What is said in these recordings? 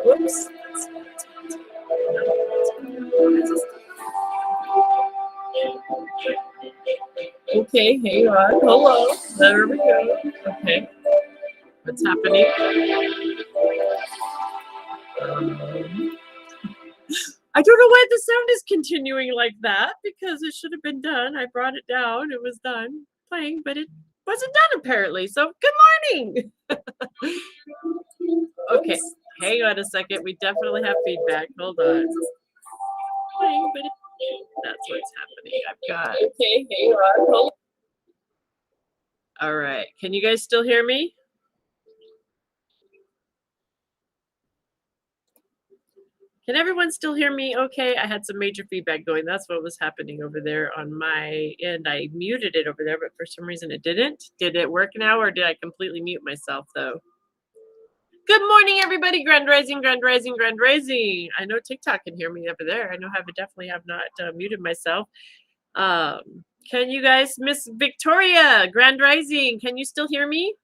Whoops. Okay, here you are. Hello. There we go. Okay. What's happening? I don't know why the sound is continuing like that because it should have been done. I brought it down. It was done playing, but it wasn't done apparently. So good morning. Okay, hang on a second. We definitely have feedback. Hold on. Playing, but that's what's happening. I've got. Okay, here you are. All right. Can you guys still hear me? Can everyone still hear me okay? I had some major feedback going. That's what was happening over there on my end. I muted it over there, but for some reason it didn't. Did it work now, or did I completely mute myself, though? Good morning, everybody. Grand Rising, Grand Rising, Grand Rising. I know TikTok can hear me over there. I know I definitely have not muted myself. Can you guys, Miss Victoria, Grand Rising, can you still hear me?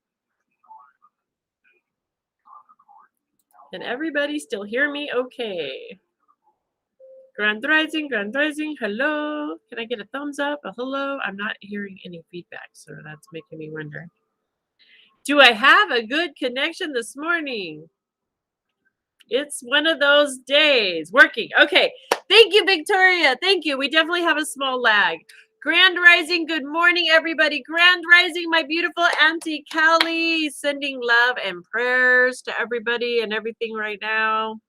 Can everybody still hear me okay? Grand Rising, hello. Can I get a thumbs up, a hello? I'm not hearing any feedback, so that's making me wonder. Do I have a good connection this morning? It's one of those days. Working. Okay. Thank you, Victoria. Thank you. We definitely have a small lag. Grand Rising, good morning, everybody. Grand Rising, my beautiful Auntie Callie, sending love and prayers to everybody and everything right now.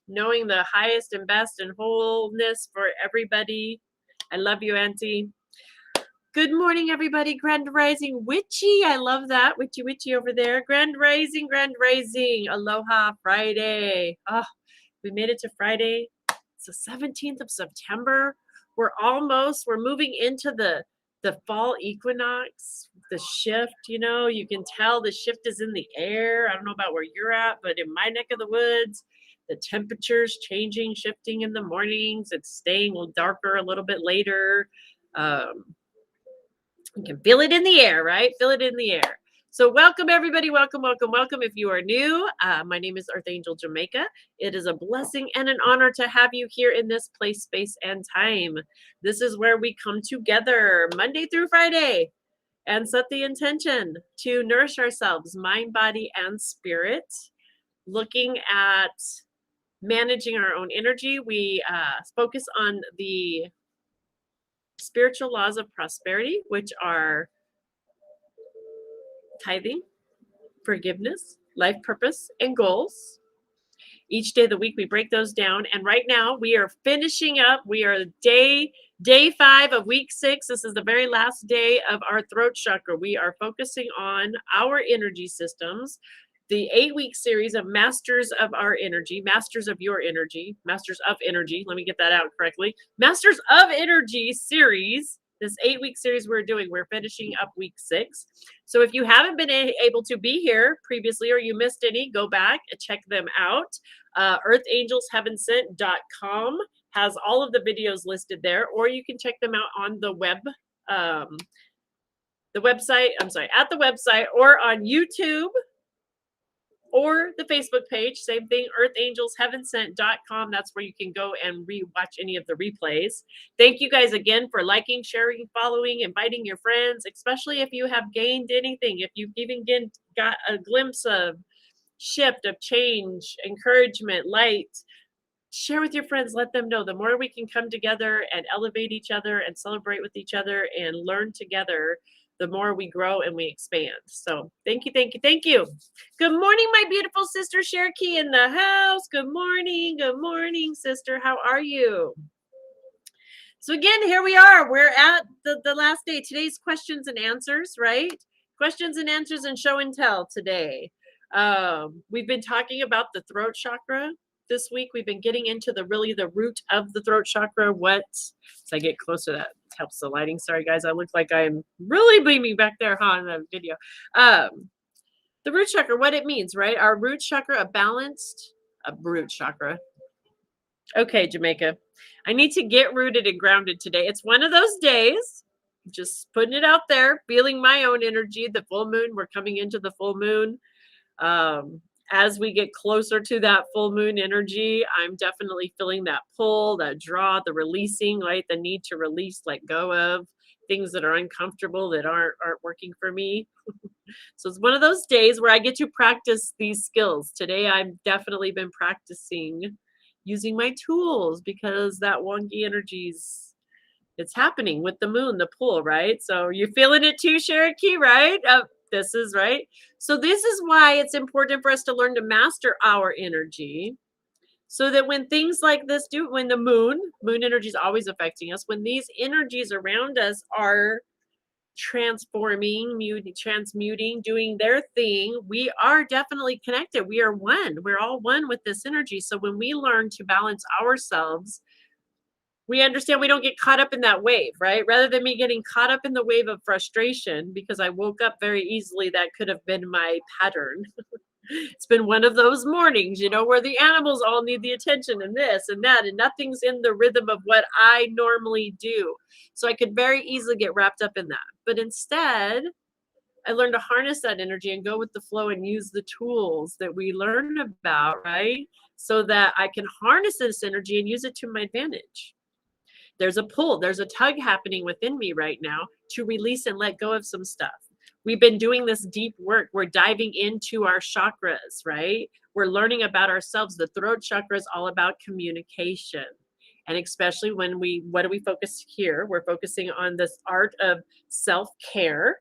Knowing the highest and best and wholeness for everybody. I love you, Auntie. Good morning, everybody. Grand Rising Witchy. I love that. Witchy over there. Grand Rising, Grand Rising. Aloha Friday. Oh, we made it to Friday. It's the 17th of September. We're moving into the fall equinox, the shift, you can tell the shift is in the air. I don't know about where you're at, but in my neck of the woods, the temperature's changing, shifting in the mornings. It's staying darker a little bit later. You can feel it in the air, right? Feel it in the air. So welcome, everybody. Welcome, welcome, welcome. If you are new, my name is Earth Angel Jamaica. It is a blessing and an honor to have you here in this place, space, and time. This is where we come together Monday through Friday and set the intention to nourish ourselves, mind, body, and spirit, looking at managing our own energy. We focus on the spiritual laws of prosperity, which are tithing, forgiveness, life purpose, and goals. Each day of the week, we break those down. And right now, we are finishing up. We are day 5 of week 6. This is the very last day of our throat chakra. We are focusing on our energy systems. The 8-week series of Masters of Our Energy, Masters of Your Energy, Masters of Energy. Let me get that out correctly. Masters of Energy series. This 8-week series we're finishing up week 6. So if you haven't been able to be here previously or you missed any, go back and check them out. EarthAngelsHeavenSent.com has all of the videos listed there, or you can check them out on the web, at the website, or on YouTube, or the Facebook page, same thing, EarthAngelsHeavenSent.com. That's where you can go and re-watch any of the replays. Thank you guys again for liking, sharing, following, inviting your friends, especially if you have gained anything, if you've even got a glimpse of shift, of change, encouragement, light. Share with your friends, let them know. The more we can come together and elevate each other and celebrate with each other and learn together, the more we grow and we expand. So thank you, thank you, thank you. Good morning, my beautiful sister Cherokee in the house. Good morning, sister. How are you? So again, here we are. We're at the last day. Today's questions and answers, right? Questions and answers and show and tell today. We've been talking about the throat chakra this week. We've been getting into the root of the throat chakra. As I get closer, that helps the lighting. Sorry, guys. I look like I'm really beaming back there, in the video. The root chakra, what it means, right? Our root chakra, a root chakra. Okay, Jamaica. I need to get rooted and grounded today. It's one of those days. Just putting it out there, feeling my own energy. The full moon, we're coming into the full moon. as we get closer to that full moon energy, I'm definitely feeling that pull, that draw, the releasing, right? The need to release, let go of things that are uncomfortable, that aren't working for me. So it's one of those days where I get to practice these skills. Today I've definitely been practicing using my tools because that wonky energy's it's happening with the moon, the pull, right? So you're feeling it too, Cherokee, right? This is right. So this is why it's important for us to learn to master our energy so that when things like this do, when the moon energy is always affecting us, when these energies around us are transforming, transmuting, doing their thing, we are definitely connected. We are one. We're all one with this energy. So when we learn to balance ourselves, we understand we don't get caught up in that wave, right? Rather than me getting caught up in the wave of frustration because I woke up very easily, that could have been my pattern. It's been one of those mornings, where the animals all need the attention and this and that, and nothing's in the rhythm of what I normally do. So I could very easily get wrapped up in that. But instead, I learned to harness that energy and go with the flow and use the tools that we learn about, right? So that I can harness this energy and use it to my advantage. There's a pull, there's a tug happening within me right now to release and let go of some stuff. We've been doing this deep work. We're diving into our chakras, right? We're learning about ourselves. The throat chakra is all about communication. And especially what do we focus here? We're focusing on this art of self-care.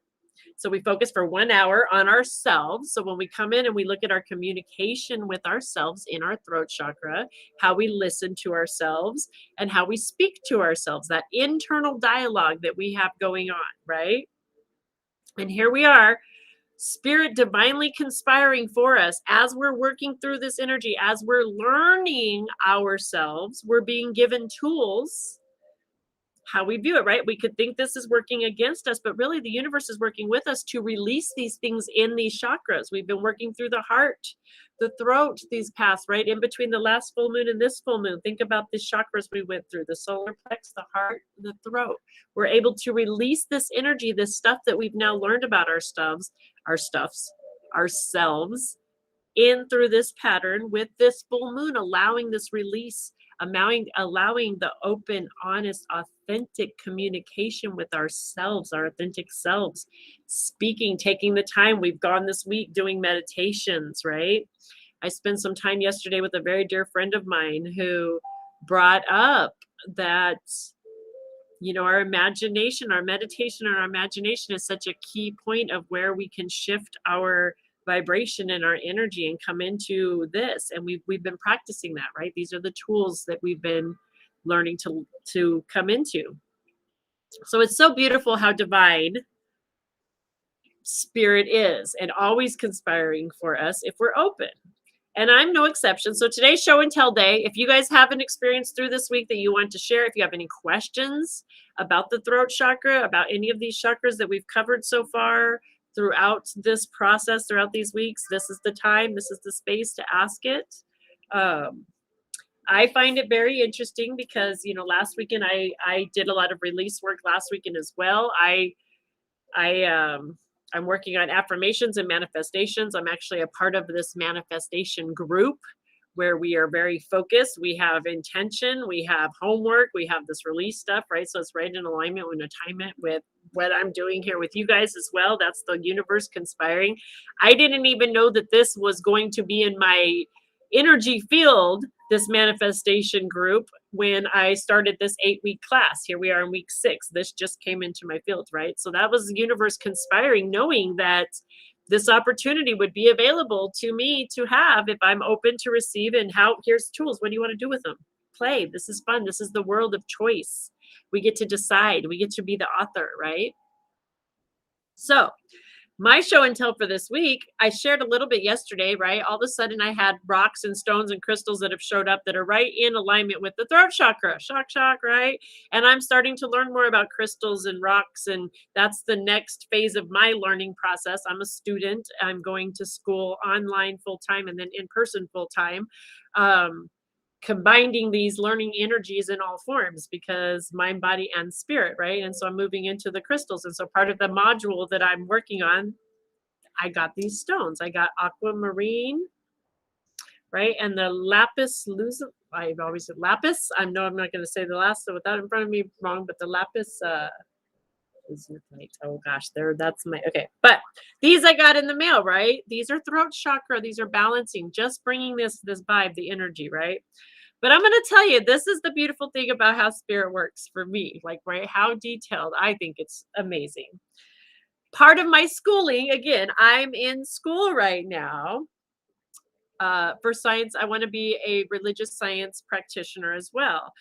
So we focus for 1 hour on ourselves. So when we come in and we look at our communication with ourselves in our throat chakra, how we listen to ourselves and how we speak to ourselves, that internal dialogue that we have going on, right? And here we are, spirit divinely conspiring for us as we're working through this energy, as we're learning ourselves, we're being given tools how we view it, right? We could think this is working against us, but really the universe is working with us to release these things in these chakras. We've been working through the heart, the throat, these paths, right? In between the last full moon and this full moon. Think about the chakras we went through, the solar plex, the heart, the throat. We're able to release this energy, this stuff that we've now learned about ourselves, ourselves in through this pattern with this full moon, allowing this release, allowing the open, honest, authentic communication with ourselves, our authentic selves, speaking, taking the time. We've gone this week doing meditations, right? I spent some time yesterday with a very dear friend of mine who brought up that our imagination, our meditation, and our imagination is such a key point of where we can shift our vibration and our energy and come into this. And we've been practicing that, right? These are the tools that we've been learning to come into. So it's so beautiful how divine spirit is and always conspiring for us if we're open. And I'm no exception. So today's show and tell day. If you guys have an experience through this week that you want to share, if you have any questions about the throat chakra, about any of these chakras that we've covered so far throughout this process, throughout these weeks, this is the time, this is the space to ask it. I find it very interesting because, last weekend I did a lot of release work last weekend as well. I'm working on affirmations and manifestations. I'm actually a part of this manifestation group where we are very focused. We have intention, we have homework, we have this release stuff, right? So it's right in alignment and alignment with what I'm doing here with you guys as well. That's the universe conspiring. I didn't even know that this was going to be in my energy field, this manifestation group, when I started this 8-week class. Here we are in week 6. This just came into my field, right? So that was the universe conspiring, knowing that this opportunity would be available to me to have if I'm open to receive. And here's tools. What do you want to do with them? Play. This is fun. This is the world of choice. We get to decide. We get to be the author, right? So my show and tell for this week, I shared a little bit yesterday, right? All of a sudden I had rocks and stones and crystals that have showed up that are right in alignment with the throat chakra, shock, right? And I'm starting to learn more about crystals and rocks. And that's the next phase of my learning process. I'm a student. I'm going to school online full-time and then in person full-time. Combining these learning energies in all forms because mind, body, and spirit, right? And so I'm moving into the crystals. And so part of the module that I'm working on, I got these stones. I got aquamarine, right? And the lapis lazuli, I've always said lapis. I know I'm not going to say the last without in front of me wrong, but the lapis oh gosh, that's my okay. But these I got in the mail, right? These are throat chakra. These are balancing, just bringing this vibe, the energy, right? But I'm going to tell you, this is the beautiful thing about how spirit works for me. Like, right, how detailed. I think it's amazing. Part of my schooling, again, I'm in school right now for science. I want to be a religious science practitioner as well.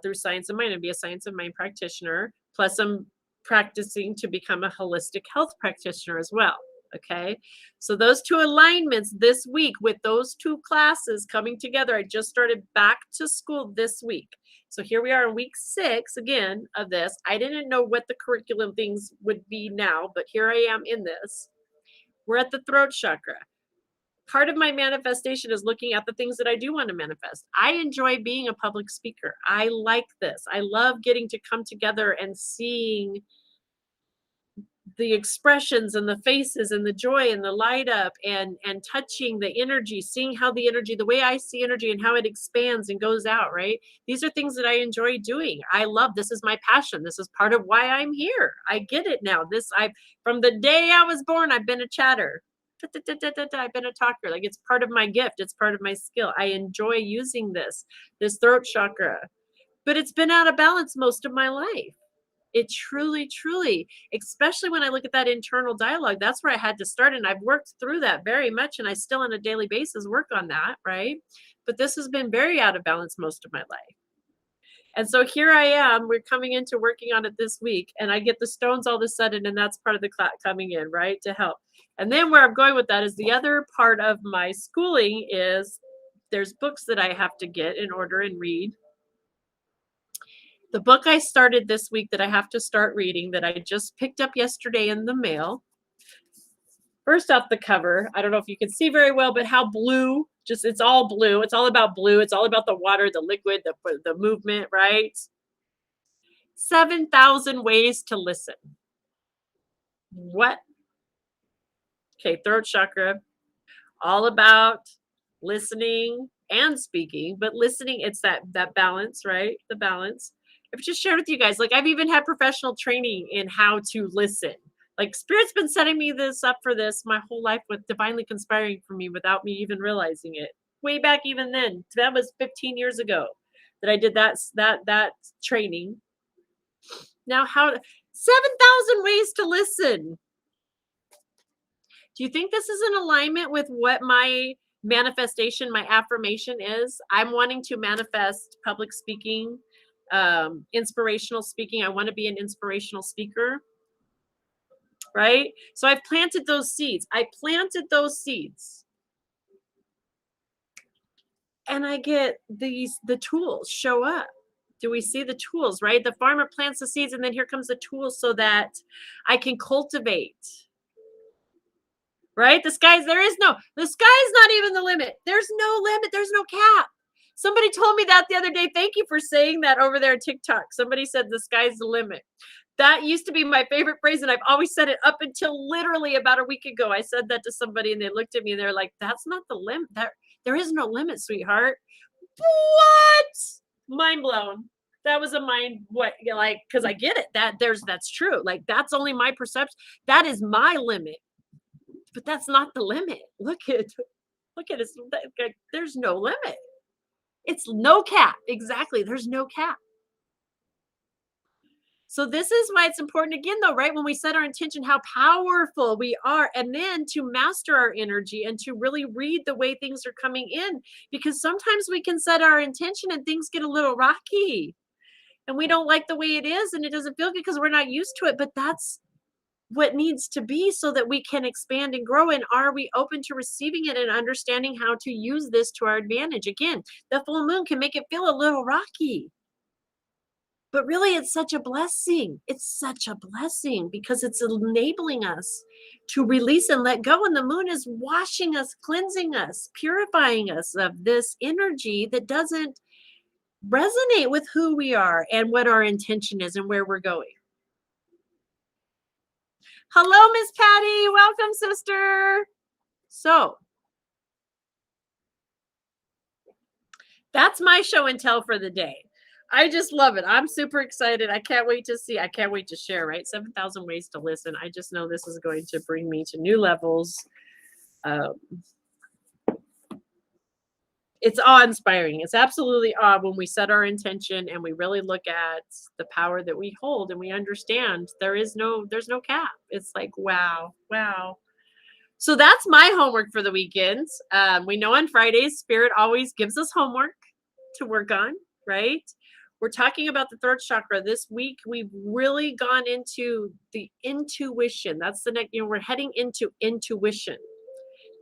Through Science of Mind, and be a Science of Mind practitioner. Plus, I'm practicing to become a holistic health practitioner as well. Okay, so those two alignments this week with those two classes coming together. I just started back to school this week. So here we are in week 6 again of this. I didn't know what the curriculum things would be now, but here I am in this. We're at the throat chakra. Part of my manifestation is looking at the things that I do want to manifest. I enjoy being a public speaker. I like this. I love getting to come together and seeing the expressions and the faces and the joy and the light up and touching the energy, seeing how the energy, the way I see energy and how it expands and goes out, right? These are things that I enjoy doing. I love, this is my passion. This is part of why I'm here. I get it now. From the day I was born, I've been a chatter. I've been a talker. Like, it's part of my gift. It's part of my skill. I enjoy using this throat chakra, but it's been out of balance most of my life. It truly, truly, especially when I look at that internal dialogue, that's where I had to start. And I've worked through that very much. And I still on a daily basis work on that. Right. But this has been very out of balance most of my life. And so here I am, we're coming into working on it this week, and I get the stones all of a sudden, and that's part of the class coming in, right, to help. And then where I'm going with that is the other part of my schooling is there's books that I have to get in order and read. The book I started this week that I have to start reading that I just picked up yesterday in the mail. First off the cover, I don't know if you can see very well, but how blue, just it's all blue. It's all about blue. It's all about the water, the liquid, the movement, right? 7,000 ways to listen. What? Okay, throat chakra, all about listening and speaking, but listening, it's that balance, right? The balance. I've just shared with you guys, like, I've even had professional training in how to listen. Like, Spirit's been setting me this up for this my whole life, with divinely conspiring for me without me even realizing it. Way back even then, that was 15 years ago that I did that training. Now, 7,000 ways to listen. Do you think this is in alignment with what my manifestation, my affirmation is? I'm wanting to manifest public speaking, inspirational speaking. I want to be an inspirational speaker, right? So I've planted those seeds. I planted those seeds. And I get the tools show up. Do we see the tools, right? The farmer plants the seeds, and then here comes the tools so that I can cultivate. Right? The sky's not even the limit. There's no limit. There's no cap. Somebody told me that the other day. Thank you for saying that over there on TikTok. Somebody said the sky's the limit. That used to be my favorite phrase, and I've always said it up until literally about a week ago. I said that to somebody, and they looked at me, and they're like, "That's not the limit. There is no limit, sweetheart." What? Mind blown. That was a mind like, because I get it. That's true. Like, that's only my perception. That is my limit. But that's not the limit. Look at it. There's no limit. It's no cap. Exactly. There's no cap. So this is why it's important again, though, right? When we set our intention, how powerful we are, and then to master our energy and to really read the way things are coming in, because sometimes we can set our intention and things get a little rocky and we don't like the way it is and it doesn't feel good because we're not used to it. But that's what needs to be so that we can expand and grow. And are we open to receiving it and understanding how to use this to our advantage? Again, the full moon can make it feel a little rocky, but really it's such a blessing. It's such a blessing because it's enabling us to release and let go. And the moon is washing us, cleansing us, purifying us of this energy that doesn't resonate with who we are and what our intention is and where we're going. Hello, Miss Patty. Welcome, sister. So That's my show and tell for the day. I just love it. I'm super excited. I can't wait to see. I can't wait to share, right? 7,000 ways to listen. I just know this is going to bring me to new levels. It's awe-inspiring. It's absolutely awe when we set our intention and we really look at the power that we hold and we understand there's no cap. It's like, wow. So that's my homework for the weekend. We know on Fridays, Spirit always gives us homework to work on, right? We're talking about the throat chakra. This week, we've really gone into the intuition. That's the next, we're heading into intuition.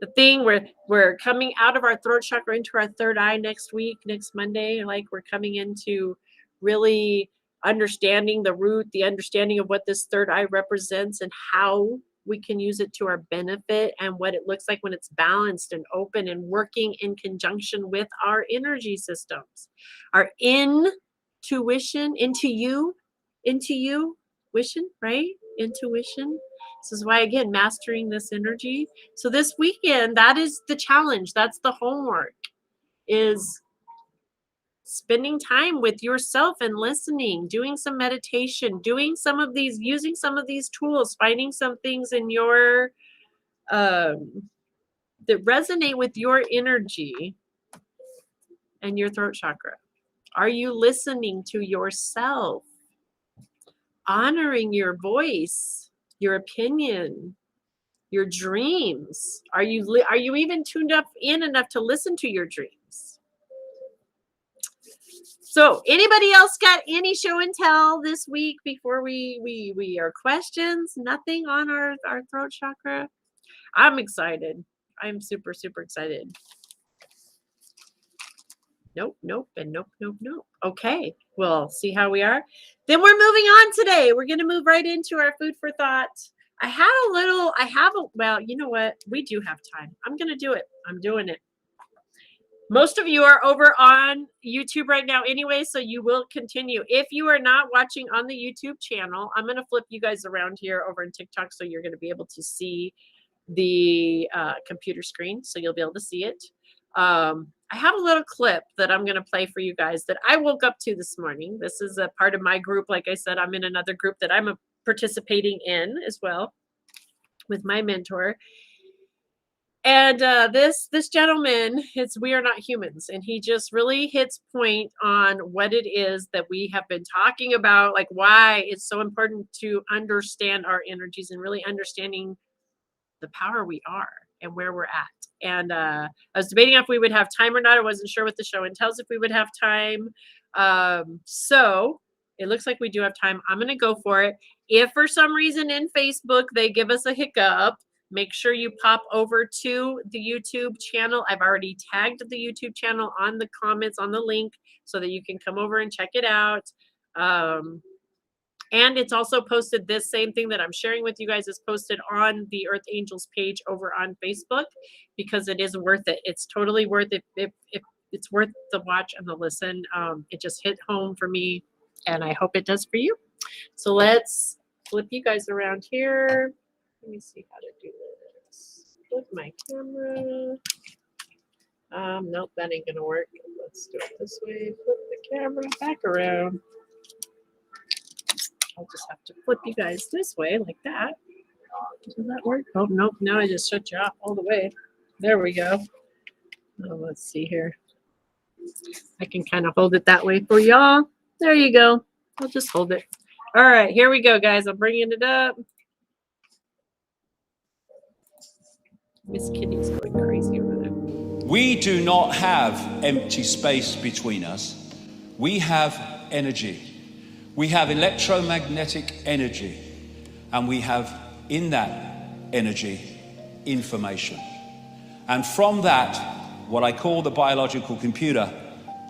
The thing where we're coming out of our throat chakra into our third eye next week, next Monday, like we're coming into really understanding the root, the understanding of what this third eye represents and how we can use it to our benefit and what it looks like when it's balanced and open and working in conjunction with our energy systems. Our intuition, intuition, right? Intuition. This is why, again, mastering this energy. So this weekend, that is the challenge. That's the homework, is spending time with yourself and listening, doing some meditation, doing some of these, using some of these tools, finding some things in your, that resonate with your energy and your throat chakra. Are you listening to yourself? Honoring your voice, your opinion, your dreams. Are you even tuned up in enough to listen to your dreams? So anybody else got any show and tell this week before we are questions? Nothing on our throat chakra? I'm excited. I'm super excited. Nope, and nope. Okay, well, see how we are. Then we're moving on today. We're going to move right into our food for thought. Well, you know what? We do have time. I'm going to do it. I'm doing it. Most of you are over on YouTube right now anyway, so you will continue. If you are not watching on the YouTube channel, I'm going to flip you guys around here over on TikTok so you're going to be able to see the computer screen, so you'll be able to see it. I have a little clip that I'm going to play for you guys that I woke up to this morning. This is a part of my group. Like I said, I'm in another group that I'm participating in as well with my mentor. And this gentleman, it's We Are Not Humans. And he just really hits point on what it is that we have been talking about, like why it's so important to understand our energies and really understanding the power we are and where we're at. And I was debating if we would have time or not. I wasn't sure with the show and tells if we would have time. So it looks like we do have time. I'm going to go for it. If for some reason in Facebook they give us a hiccup, make sure you pop over to the YouTube channel. I've already tagged the YouTube channel on the comments on the link so that you can come over and check it out. And it's also posted, this same thing that I'm sharing with you guys is posted on the Earth Angels page over on Facebook, because it is worth it. It's totally worth it. It's worth the watch and the listen. It just hit home for me, and I hope it does for you. So let's flip you guys around here. Let me see how to do this. Flip my camera. Nope, that ain't gonna work. Let's do it this way. Flip the camera back around. I'll just have to flip you guys this way like that. Does that work? Oh, nope. Now I just shut you off all the way. There we go. Oh, let's see here. I can kind of hold it that way for y'all. There you go. I'll just hold it. All right, here we go, guys. I'm bringing it up. Miss Kitty's going crazy over there. We do not have empty space between us. We have energy. We have electromagnetic energy, and we have in that energy information. And from that, what I call the biological computer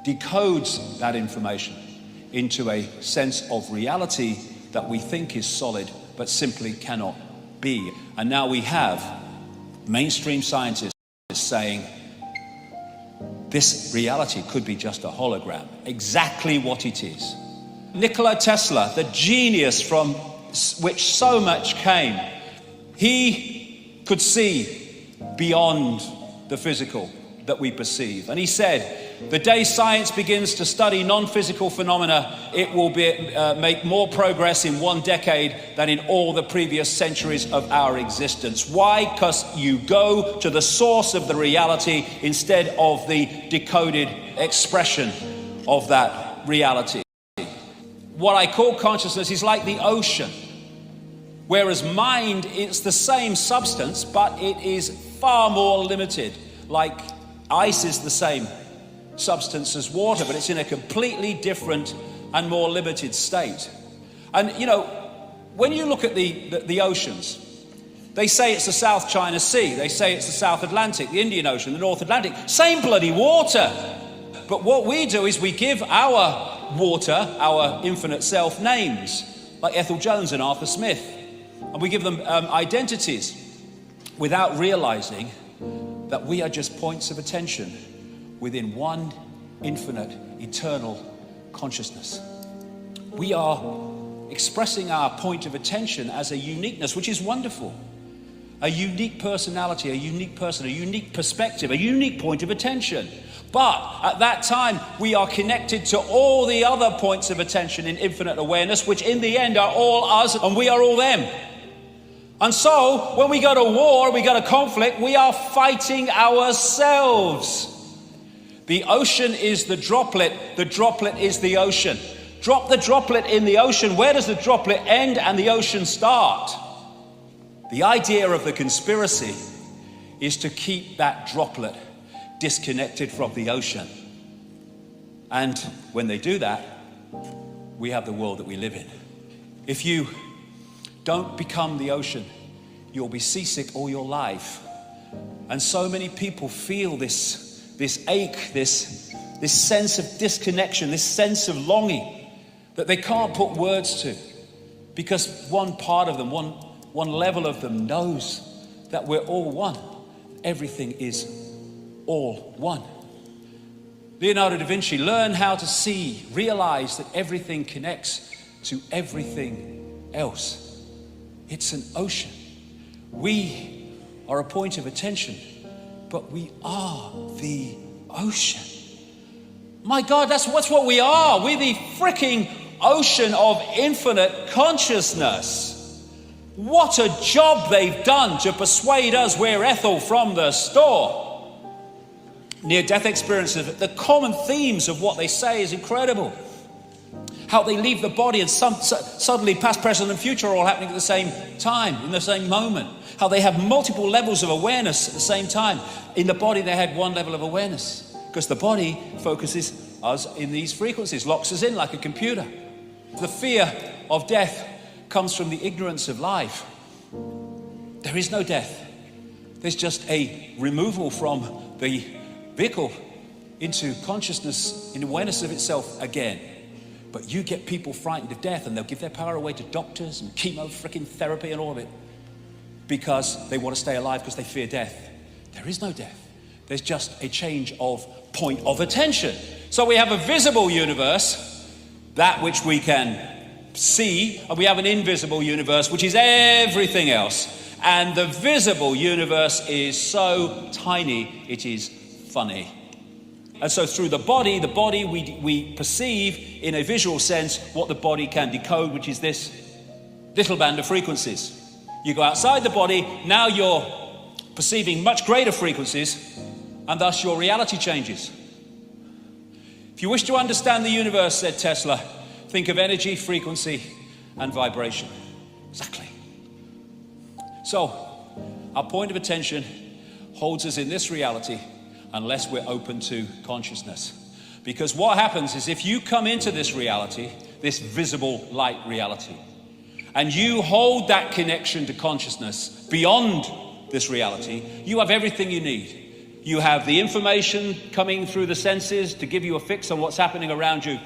decodes that information into a sense of reality that we think is solid but simply cannot be. And now we have mainstream scientists saying this reality could be just a hologram, exactly what it is. Nikola Tesla, the genius from which so much came, he could see beyond the physical that we perceive. And he said, The day science begins to study non-physical phenomena, it will make more progress in 1 decade than in all the previous centuries of our existence. Why? Because you go to the source of the reality instead of the decoded expression of that reality. What I call consciousness is like the ocean, whereas mind, it's the same substance, but it is far more limited. Like ice is the same substance as water, but it's in a completely different and more limited state. And you know, when you look at the oceans, they say it's the South China Sea, they say it's the South Atlantic, the Indian Ocean, the North Atlantic, same bloody water. But what we do is we give our water, our infinite self, names, like Ethel Jones and Arthur Smith, and we give them identities without realizing that we are just points of attention within one infinite, eternal consciousness. We are expressing our point of attention as a uniqueness, which is wonderful. A unique personality, a unique person, a unique perspective, a unique point of attention. But at that time, we are connected to all the other points of attention in infinite awareness, which in the end are all us and we are all them. And so, when we go to war, we go to conflict, we are fighting ourselves. The ocean is the droplet is the ocean. Drop the droplet in the ocean, where does the droplet end and the ocean start? The idea of the conspiracy is to keep that droplet disconnected from the ocean. And when they do that, we have the world that we live in. If you don't become the ocean, you'll be seasick all your life. And so many people feel this ache, this sense of disconnection, this sense of longing that they can't put words to, because one part of them, one level of them knows that we're all one. Everything is all one. Leonardo da Vinci learned how to see, realize that everything connects to everything else. It's an ocean. We are a point of attention, but we are the ocean. My God, that's what we are. We're the freaking ocean of infinite consciousness. What a job they've done to persuade us we're Ethel from the store. Near-death experiences, the common themes of what they say is incredible. How they leave the body and suddenly past, present and future are all happening at the same time, in the same moment. How they have multiple levels of awareness at the same time. In the body they had one level of awareness, because the body focuses us in these frequencies, locks us in like a computer. The fear of death comes from the ignorance of life. There is no death. There's just a removal from the vehicle into consciousness, in awareness of itself again. But you get people frightened of death and they'll give their power away to doctors and chemo freaking therapy and all of it because they want to stay alive because they fear death. There is no death. There's just a change of point of attention. So we have a visible universe, that which we can see, and we have an invisible universe, which is everything else. And the visible universe is so tiny, it is funny. And so through the body we perceive in a visual sense what the body can decode, which is this little band of frequencies. You go outside the body, now you're perceiving much greater frequencies, and thus your reality changes. If you wish to understand the universe, said Tesla, think of energy, frequency, and vibration. Exactly. So, our point of attention holds us in this reality unless we're open to consciousness. Because what happens is if you come into this reality, this visible light reality, and you hold that connection to consciousness beyond this reality, you have everything you need. You have the information coming through the senses to give you a fix on what's happening around you.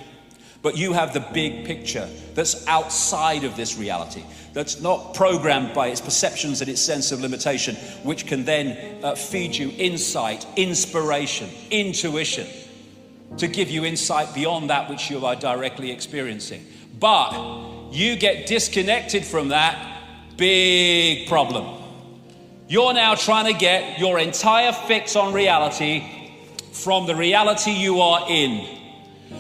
But you have the big picture that's outside of this reality, that's not programmed by its perceptions and its sense of limitation, which can then feed you insight, inspiration, intuition, to give you insight beyond that which you are directly experiencing. But you get disconnected from that, big problem. You're now trying to get your entire fix on reality from the reality you are in.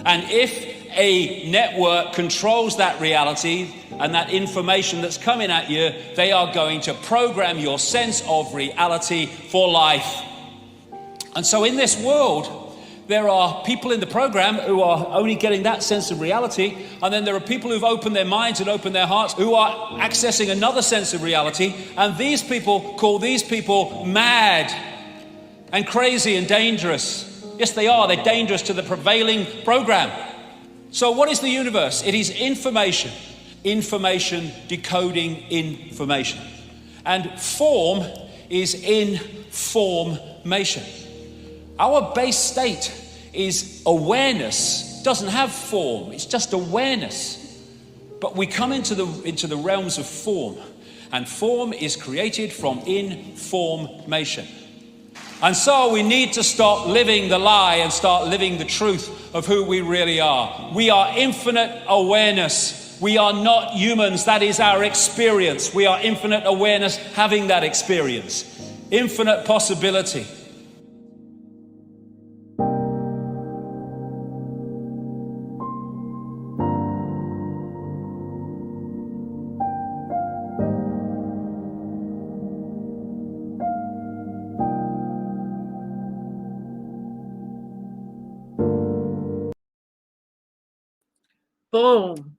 And if a network controls that reality and that information that's coming at you, they are going to program your sense of reality for life. And so in this world, there are people in the program who are only getting that sense of reality, and then there are people who've opened their minds and opened their hearts who are accessing another sense of reality, and these people call these people mad and crazy and dangerous. Yes, they are. They're dangerous to the prevailing program. So what is the universe? It is information. Information decoding information. And form is information. Our base state is awareness. It doesn't have form. It's just awareness. But we come into the realms of form. And form is created from information. And so we need to stop living the lie and start living the truth of who we really are. We are infinite awareness. We are not humans. That is our experience. We are infinite awareness having that experience. Infinite possibility. Boom.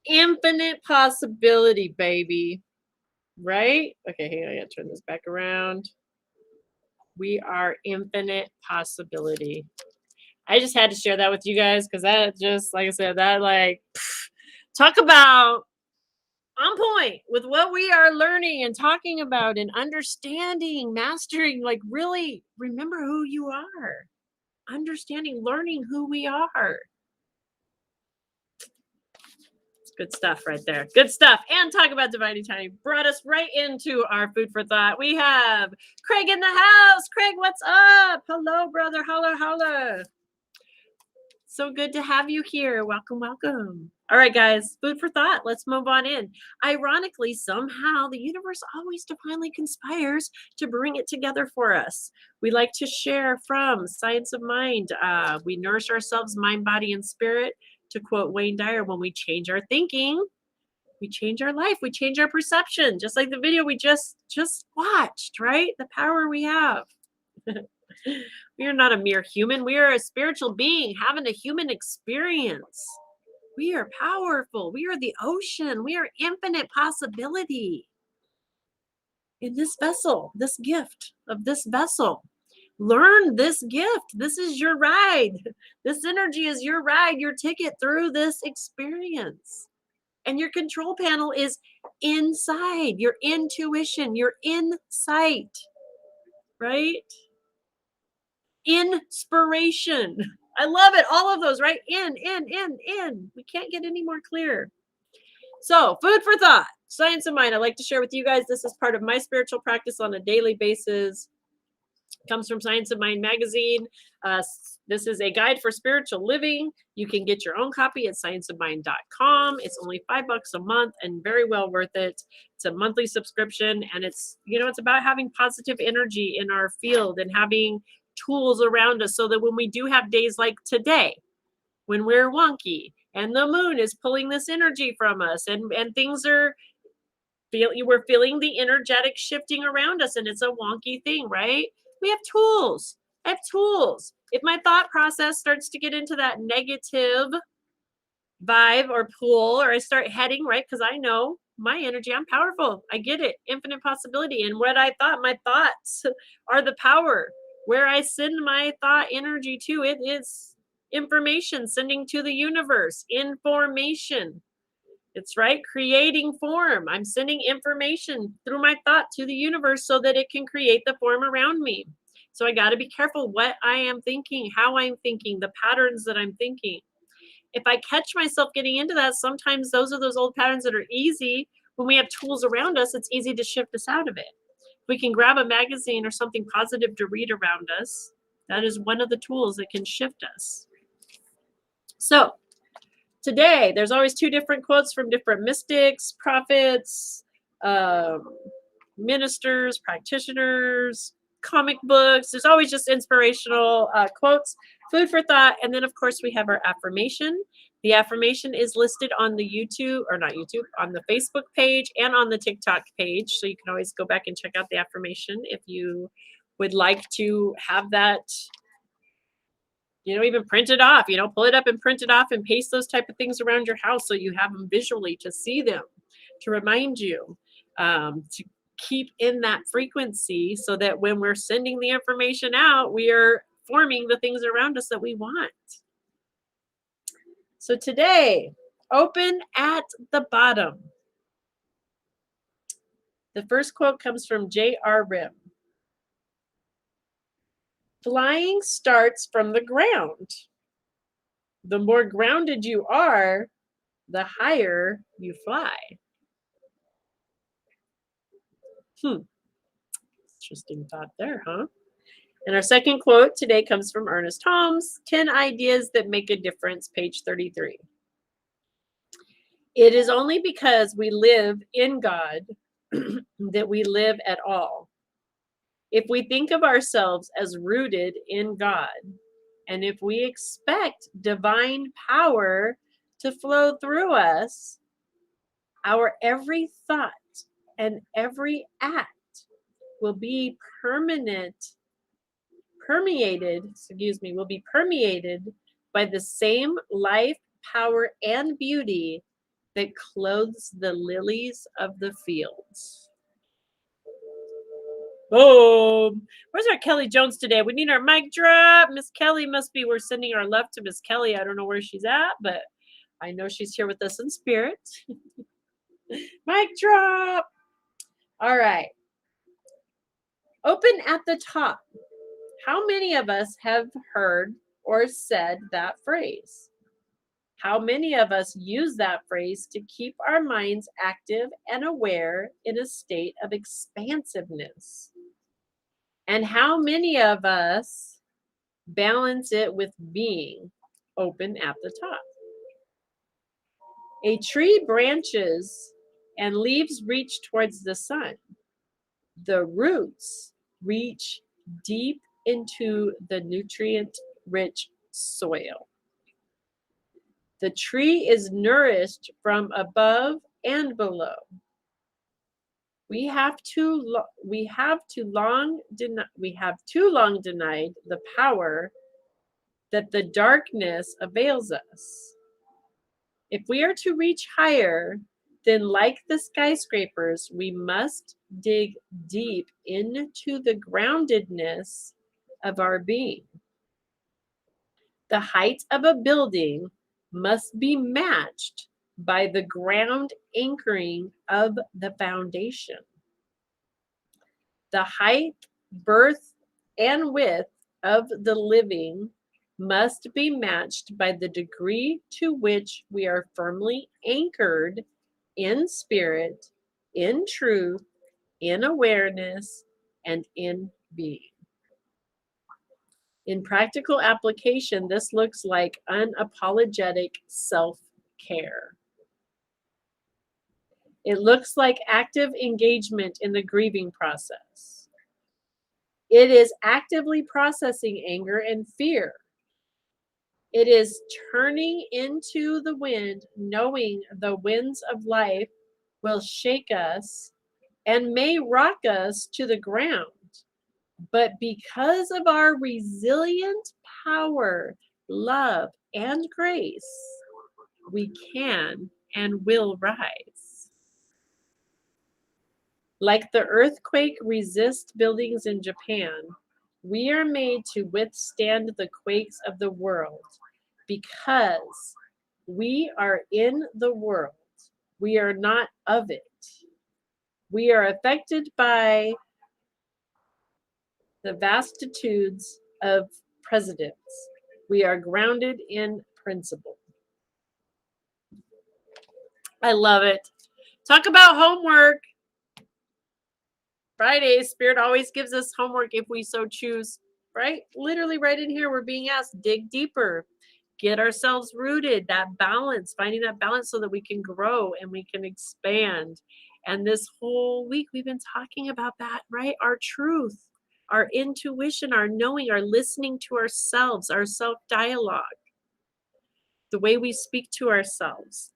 Infinite possibility, baby. Right? Okay, hang on, I gotta turn this back around. We are infinite possibility. I just had to share that with you guys because that just, like I said, that talk about on point with what we are learning and talking about and understanding, mastering, like really remember who you are. Understanding, learning who we are. Good stuff right there. Good stuff. And talk about Divine Time brought us right into our food for thought. We have Craig in the house. Craig, what's up? Hello, brother. Holla, holla. So good to have you here. Welcome, welcome. All right, guys, food for thought. Let's move on in. Ironically, somehow the universe always divinely conspires to bring it together for us. We like to share from Science of Mind. We nourish ourselves, mind, body, and spirit. To quote Wayne Dyer, when we change our thinking, we change our life, we change our perception, just like the video we just watched, right? The power we have. We are not a mere human. We are a spiritual being having a human experience. We are powerful. We are the ocean. We are infinite possibility in this vessel, this gift of this vessel. Learn this gift. This is your ride. This energy is your ride, your ticket through this experience. And your control panel is inside, your intuition, your insight, right? Inspiration. I love it. All of those, right? In. We can't get any more clear. So, food for thought, Science of Mind. I like to share with you guys. This is part of my spiritual practice on a daily basis. Comes from Science of Mind magazine. This is a guide for spiritual living. You can get your own copy at scienceofmind.com. It's only $5 a month and very well worth it. It's a monthly subscription, and it's about having positive energy in our field and having tools around us so that when we do have days like today, when we're wonky and the moon is pulling this energy from us and things are we're feeling the energetic shifting around us and it's a wonky thing, right? We have tools. I have tools. If my thought process starts to get into that negative vibe or pull, or I start heading, right? Because I know my energy, I'm powerful. I get it. Infinite possibility. And what I thought, my thoughts are the power. Where I send my thought energy to, it is information sending to the universe. Information. It's right. Creating form. I'm sending information through my thought to the universe so that it can create the form around me. So I got to be careful what I am thinking, how I'm thinking, the patterns that I'm thinking. If I catch myself getting into that, sometimes those are those old patterns that are easy. When we have tools around us, it's easy to shift us out of it. If we can grab a magazine or something positive to read around us, that is one of the tools that can shift us. So today, there's always two different quotes from different mystics, prophets, ministers, practitioners. comic books. There's always just inspirational quotes, food for thought. And then, of course, we have our affirmation. The affirmation is listed on the YouTube, or not YouTube, on the Facebook page and on the TikTok page. So you can always go back and check out the affirmation if you would like to have that, even print it off, pull it up and print it off and paste those type of things around your house so you have them visually to see them, to remind you, to keep in that frequency so that when we're sending the information out, we are forming the things around us that we want. So today, open at the bottom. The first quote comes from J.R. Rim. Flying starts from the ground. The more grounded you are, the higher you fly. Interesting thought there, huh? And our second quote today comes from Ernest Holmes, 10 Ideas That Make a Difference, page 33. It is only because we live in God that we live at all. If we think of ourselves as rooted in God, and if we expect divine power to flow through us, our every thought and every act will be permeated by the same life, power, and beauty that clothes the lilies of the fields. Boom. Where's our Kelly Jones today? We need our mic drop. Miss Kelly we're sending our love to Miss Kelly. I don't know where she's at, but I know she's here with us in spirit. Mic drop. All right. Open at the top. How many of us have heard or said that phrase? How many of us use that phrase to keep our minds active and aware in a state of expansiveness? And how many of us balance it with being open at the top? A tree branches and leaves reach towards the sun. The roots reach deep into the nutrient-rich soil. The tree is nourished from above and below. We have too long denied the power that the darkness avails us. If we are to reach higher, then like the skyscrapers, we must dig deep into the groundedness of our being. The height of a building must be matched by the ground anchoring of the foundation. The height, birth, and width of the living must be matched by the degree to which we are firmly anchored in spirit, in truth, in awareness, and in being. In practical application, this looks like unapologetic self-care. It looks like active engagement in the grieving process. It is actively processing anger and fear. It is turning into the wind, knowing the winds of life will shake us and may rock us to the ground. But because of our resilient power, love, and grace, we can and will rise. Like the earthquake resist buildings in Japan, we are made to withstand the quakes of the world because we are in the world. We are not of it. We are affected by the vastitudes of precedents. We are grounded in principle. I love it. Talk about homework. Friday, Spirit always gives us homework if we so choose, right? Literally right in here, we're being asked, dig deeper, get ourselves rooted, that balance, finding that balance so that we can grow and we can expand. And this whole week, we've been talking about that, right? Our truth, our intuition, our knowing, our listening to ourselves, our self-dialogue, the way we speak to ourselves,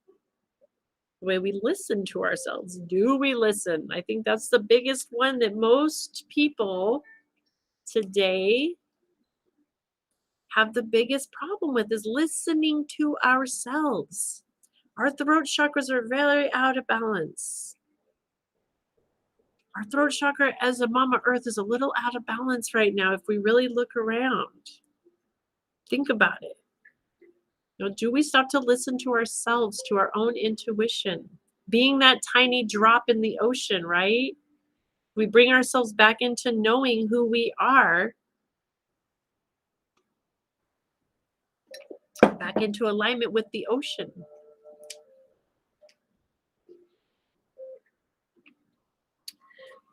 the way we listen to ourselves. Do we listen? I think that's the biggest one that most people today have the biggest problem with, is listening to ourselves. Our throat chakras are very out of balance. Our throat chakra as a mama earth is a little out of balance right now if we really look around. Think about it. Do we stop to listen to ourselves, to our own intuition? Being that tiny drop in the ocean, right? We bring ourselves back into knowing who we are, back into alignment with the ocean.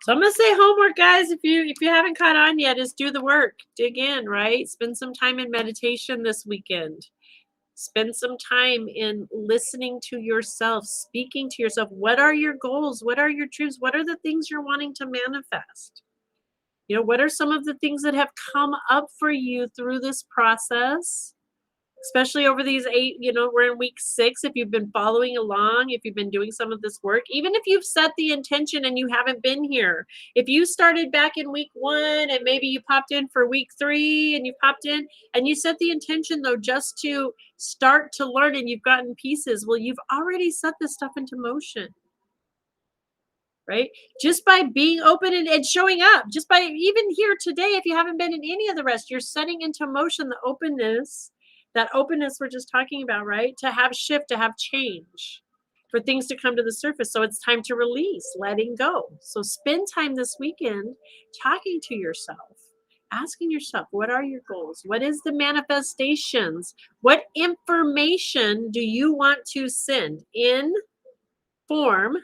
So I'm gonna say homework, guys. If you haven't caught on yet, is do the work. Dig in, right? Spend some time in meditation this weekend. Spend some time in listening to yourself, speaking to yourself. What are your goals? What are your dreams? What are the things you're wanting to manifest? What are some of the things that have come up for you through this process? Especially over these 8, we're in week 6. If you've been following along, if you've been doing some of this work, even if you've set the intention and you haven't been here, if you started back in week 1 and maybe you popped in for week 3 and you popped in and you set the intention though just to start to learn and you've gotten pieces, well, you've already set this stuff into motion. Right? Just by being open and showing up, just by even here today, if you haven't been in any of the rest, you're setting into motion the openness, that openness we're just talking about, right? To have shift, to have change, for things to come to the surface. So it's time to release, letting go. So spend time this weekend talking to yourself, asking yourself, what are your goals? What is the manifestations? What information do you want to send in form?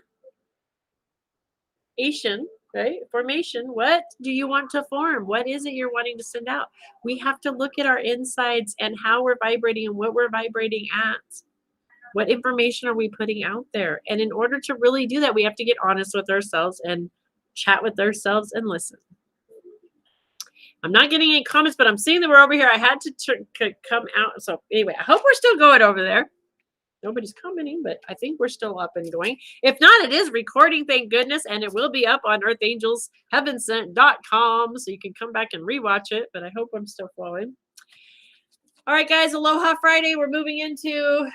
Right? Formation. What do you want to form? What is it you're wanting to send out? We have to look at our insides and how we're vibrating and what we're vibrating at. What information are we putting out there? And in order to really do that, we have to get honest with ourselves and chat with ourselves and listen. I'm not getting any comments, but I'm seeing that we're over here. I had to come out. So anyway, I hope we're still going over there. Nobody's commenting, but I think we're still up and going. If not, it is recording, thank goodness, and it will be up on earthangelsheavensent.com, so you can come back and rewatch it, but I hope I'm still flowing. All right, guys, Aloha Friday. We're moving into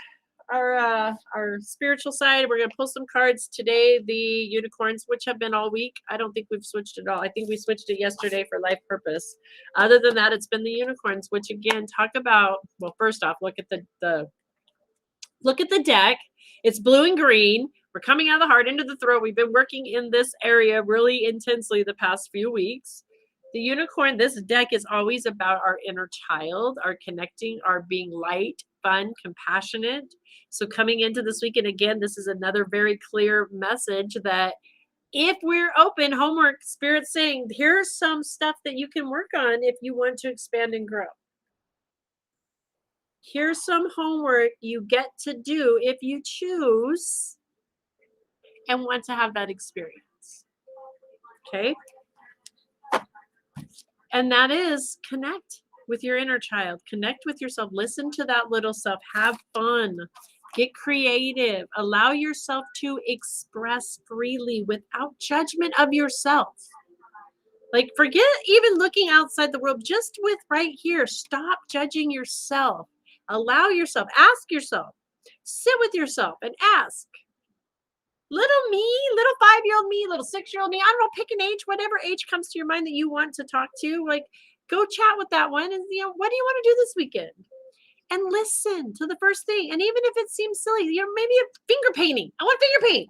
our spiritual side. We're going to pull some cards today. The unicorns, which have been all week. I don't think we've switched it all. I think we switched it yesterday for life purpose. Other than that, it's been the unicorns, which again, talk about, well, first off, look at the deck. It's blue and green. We're coming out of the heart into the throat. We've been working in this area really intensely the past few weeks. The unicorn, this deck is always about our inner child, our connecting, our being light, fun, compassionate. So coming into this weekend, again, this is another very clear message that if we're open, homework, spirit saying, here's some stuff that you can work on if you want to expand and grow. Here's some homework you get to do if you choose and want to have that experience. Okay? And that is connect with your inner child. Connect with yourself. Listen to that little self. Have fun. Get creative. Allow yourself to express freely without judgment of yourself. Like, forget even looking outside the world. Just with right here. Stop judging yourself. Allow yourself, ask yourself, sit with yourself and ask. Little me, little 5-year-old me, little 6-year-old me, I don't know, pick an age, whatever age comes to your mind that you want to talk to, like go chat with that one and, what do you want to do this weekend? And listen to the first thing. And even if it seems silly, maybe a finger painting. I want finger paint.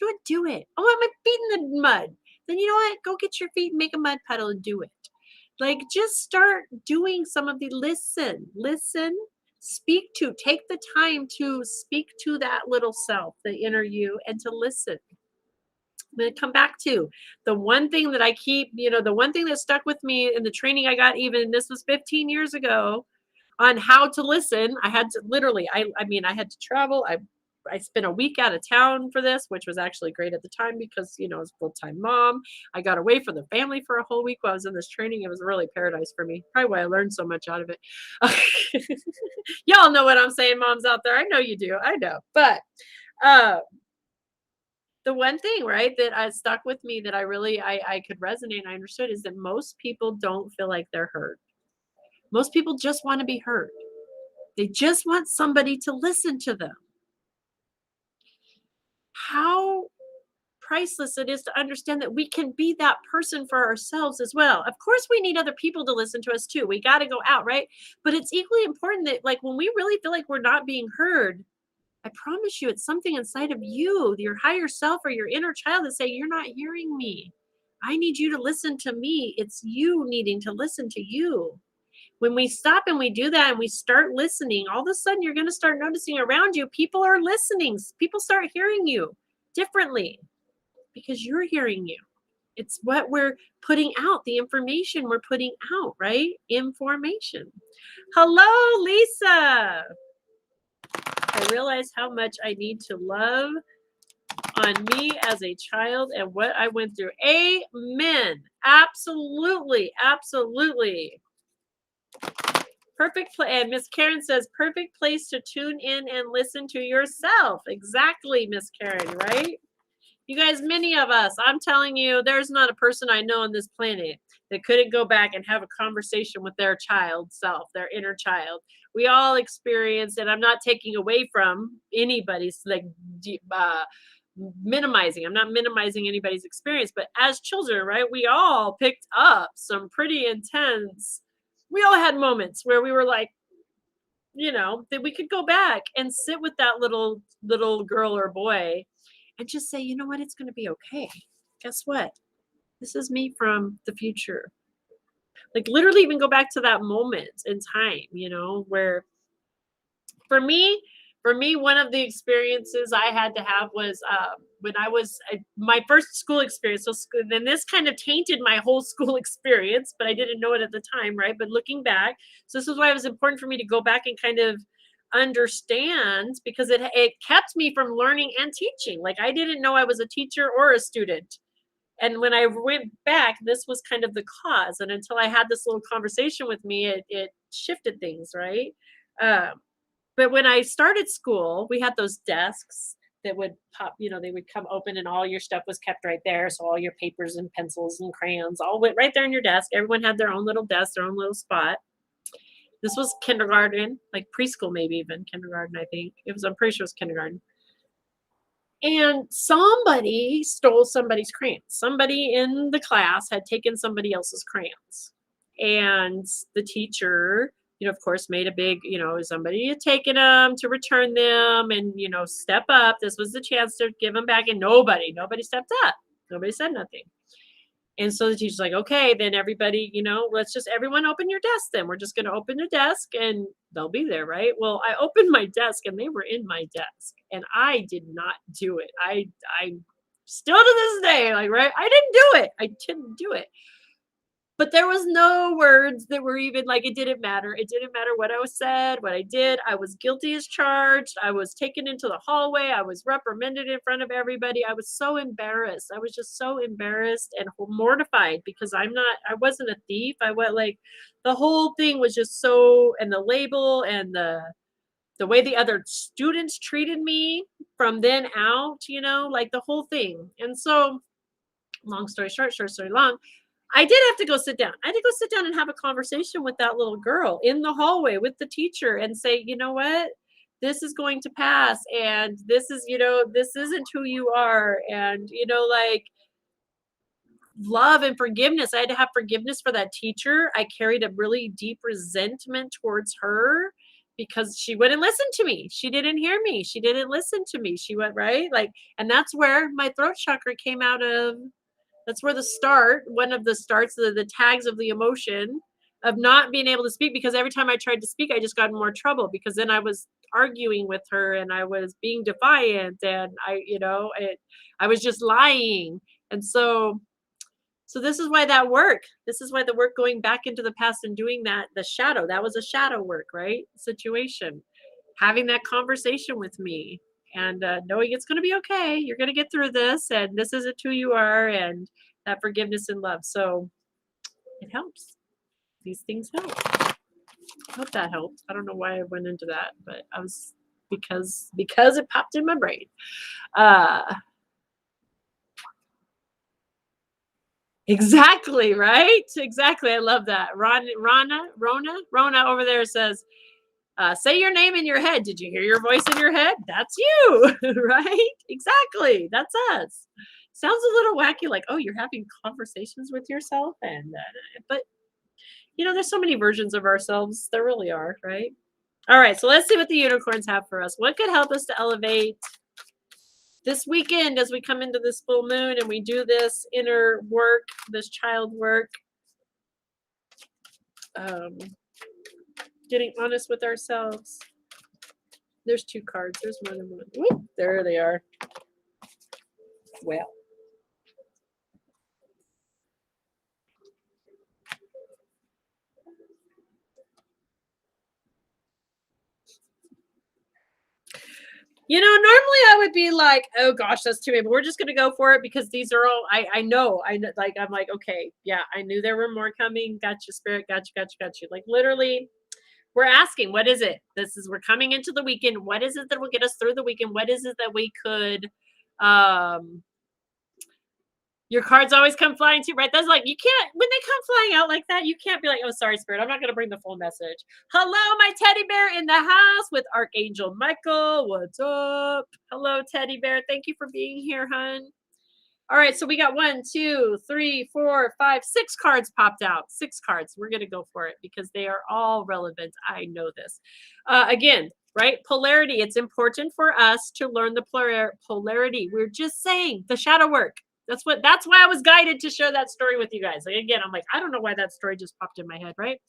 You would do it. I want my feet in the mud. Then you know what? Go get your feet and make a mud puddle and do it. Like, just start doing some of the listen, speak to, take the time to speak to that little self, the inner you, and to listen. I'm going to come back to the one thing that I keep, the one thing that stuck with me in the training I got, even this was 15 years ago, on how to listen. I had to literally, I had to travel. I I spent a week out of town for this, which was actually great at the time because, you know, I was a full-time mom. I got away from the family for a whole week while I was in this training. It was really paradise for me. Probably why I learned so much out of it. Y'all know what I'm saying, moms out there. I know you do. I know. But uh, the one thing, right, that stuck with me that I could resonate and I understood is that most people don't feel like they're heard. Most people just want to be heard. They just want somebody to listen to them. How priceless it is to understand that we can be that person for ourselves as well. Of course, we need other people to listen to us too. We got to go out, right? But it's equally important that, like, when we really feel like we're not being heard, I promise you, it's something inside of you, your higher self or your inner child that's saying, you're not hearing me. I need you to listen to me. It's you needing to listen to you. When we stop and we do that and we start listening, all of a sudden you're going to start noticing around you, people are listening. People start hearing you differently because you're hearing you. It's what we're putting out, the information we're putting out, right? Information. Hello, Lisa. I realize how much I need to love on me as a child and what I went through. Amen. Absolutely. Absolutely. Perfect. And Miss Karen says, perfect place to tune in and listen to yourself. Exactly, Miss Karen, right? You guys, many of us, I'm telling you, there's not a person I know on this planet that couldn't go back and have a conversation with their child self, their inner child. We all experience, and I'm not taking away from anybody's minimizing. I'm not minimizing anybody's experience, but as children, right, we all picked up some pretty intense. We all had moments where we were like, you know, that we could go back and sit with that little girl or boy and just say, you know what, it's going to be okay. Guess what? This is me from the future. Like, literally even go back to that moment in time, you know, where for me, one of the experiences I had to have was when I was my first school experience. So then this kind of tainted my whole school experience, but I didn't know it at the time, right? But looking back, so this is why it was important for me to go back and kind of understand, because it kept me from learning and teaching. Like, I didn't know I was a teacher or a student. And when I went back, this was kind of the cause. And until I had this little conversation with me, it shifted things, right? But when I started school, we had those desks that would pop, you know, they would come open and all your stuff was kept right there. So all your papers and pencils and crayons all went right there in your desk. Everyone had their own little desk, their own little spot. This was kindergarten, like preschool, maybe even kindergarten, I think. I'm pretty sure it was kindergarten. And somebody stole somebody's crayons. Somebody in the class had taken somebody else's crayons. And the teacher, you know, of course, made a big, you know, somebody had taken them to return them and, you know, step up. This was the chance to give them back. And nobody stepped up. Nobody said nothing. And so the teacher's like, okay, then everybody, you know, let's just everyone open your desk then. We're just going to open your desk and they'll be there, right? Well, I opened my desk and they were in my desk and I did not do it. I still to this day, like, right? I didn't do it. I didn't do it. But there was no words that were even like, it didn't matter. It didn't matter what I said, what I did. I was guilty as charged. I was taken into the hallway. I was reprimanded in front of everybody. I was so embarrassed. I was just so embarrassed and mortified because I wasn't a thief. I went like, the whole thing was just so, and the label and the way the other students treated me from then out, you know, like the whole thing. And so, long story short, short story long, I did have to go sit down. I had to go sit down and have a conversation with that little girl in the hallway with the teacher and say, you know what? This is going to pass. And this is, you know, this isn't who you are. And, you know, like, love and forgiveness. I had to have forgiveness for that teacher. I carried a really deep resentment towards her because she wouldn't listen to me. She didn't hear me. She didn't listen to me. She went, right? Like, and that's where my throat chakra came out of. That's where one of the starts, the tags of the emotion of not being able to speak, because every time I tried to speak, I just got in more trouble because then I was arguing with her and I was being defiant and I was just lying. And so this is why that work, this is why the work going back into the past and doing that, that was a shadow work, right? Situation, having that conversation with me and knowing it's going to be okay. You're going to get through this, and this isn't who you are, and that forgiveness and love. So it helps. These things help. I hope that helped. I don't know why I went into that, but I was because it popped in my brain. Exactly, right? Exactly. I love that. Rona over there says, say your name in your head. Did you hear your voice in your head? That's you, right? Exactly. That's us. Sounds a little wacky, like, oh, you're having conversations with yourself, and but there's so many versions of ourselves. There really are, right? All right, so let's see what the unicorns have for us. What could help us to elevate this weekend as we come into this full moon and we do this inner work, this child work, getting honest with ourselves? There's 2 cards. There's more than one. Whoop, there they are. Well. Normally I would be like, oh gosh, that's too many, but we're just going to go for it because these are all, I know, like, I'm like, okay, yeah, I knew there were more coming. Gotcha, spirit. Gotcha. Like literally, we're asking, what is it? We're coming into the weekend. What is it that will get us through the weekend? What is it that we could, your cards always come flying too, right? That's like, you can't, when they come flying out like that, you can't be like, oh, sorry, spirit, I'm not going to bring the full message. Hello, my teddy bear in the house with Archangel Michael. What's up? Hello, teddy bear. Thank you for being here, hun. All right, so we got 1, 2, 3, 4, 5, 6 cards popped out. 6 cards. We're going to go for it because they are all relevant. I know this. Again, right? Polarity. It's important for us to learn the polarity. We're just saying the shadow work. That's why I was guided to share that story with you guys. Like, again, I'm like, I don't know why that story just popped in my head, right?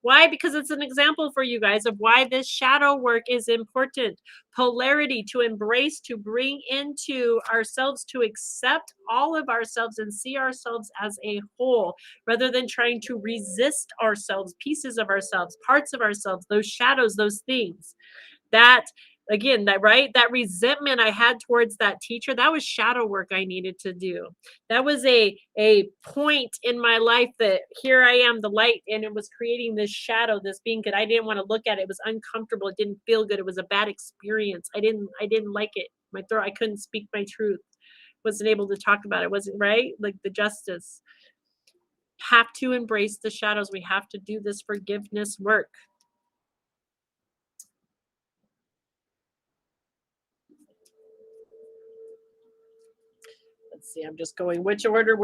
Why? Because it's an example for you guys of why this shadow work is important. Polarity, to embrace, to bring into ourselves, to accept all of ourselves and see ourselves as a whole, rather than trying to resist ourselves, pieces of ourselves, parts of ourselves, those shadows, those things. That, again, that resentment I had towards that teacher, that was shadow work I needed to do. That was a point in my life that here I am, the light, and it was creating this shadow, this being good. I didn't want to look at it. It was uncomfortable. It didn't feel good. It was a bad experience. I didn't like it. My throat, I couldn't speak my truth. Wasn't able to talk about it. Wasn't right. Like the justice. Have to embrace the shadows. We have to do this forgiveness work. Let's see, I'm just going which order.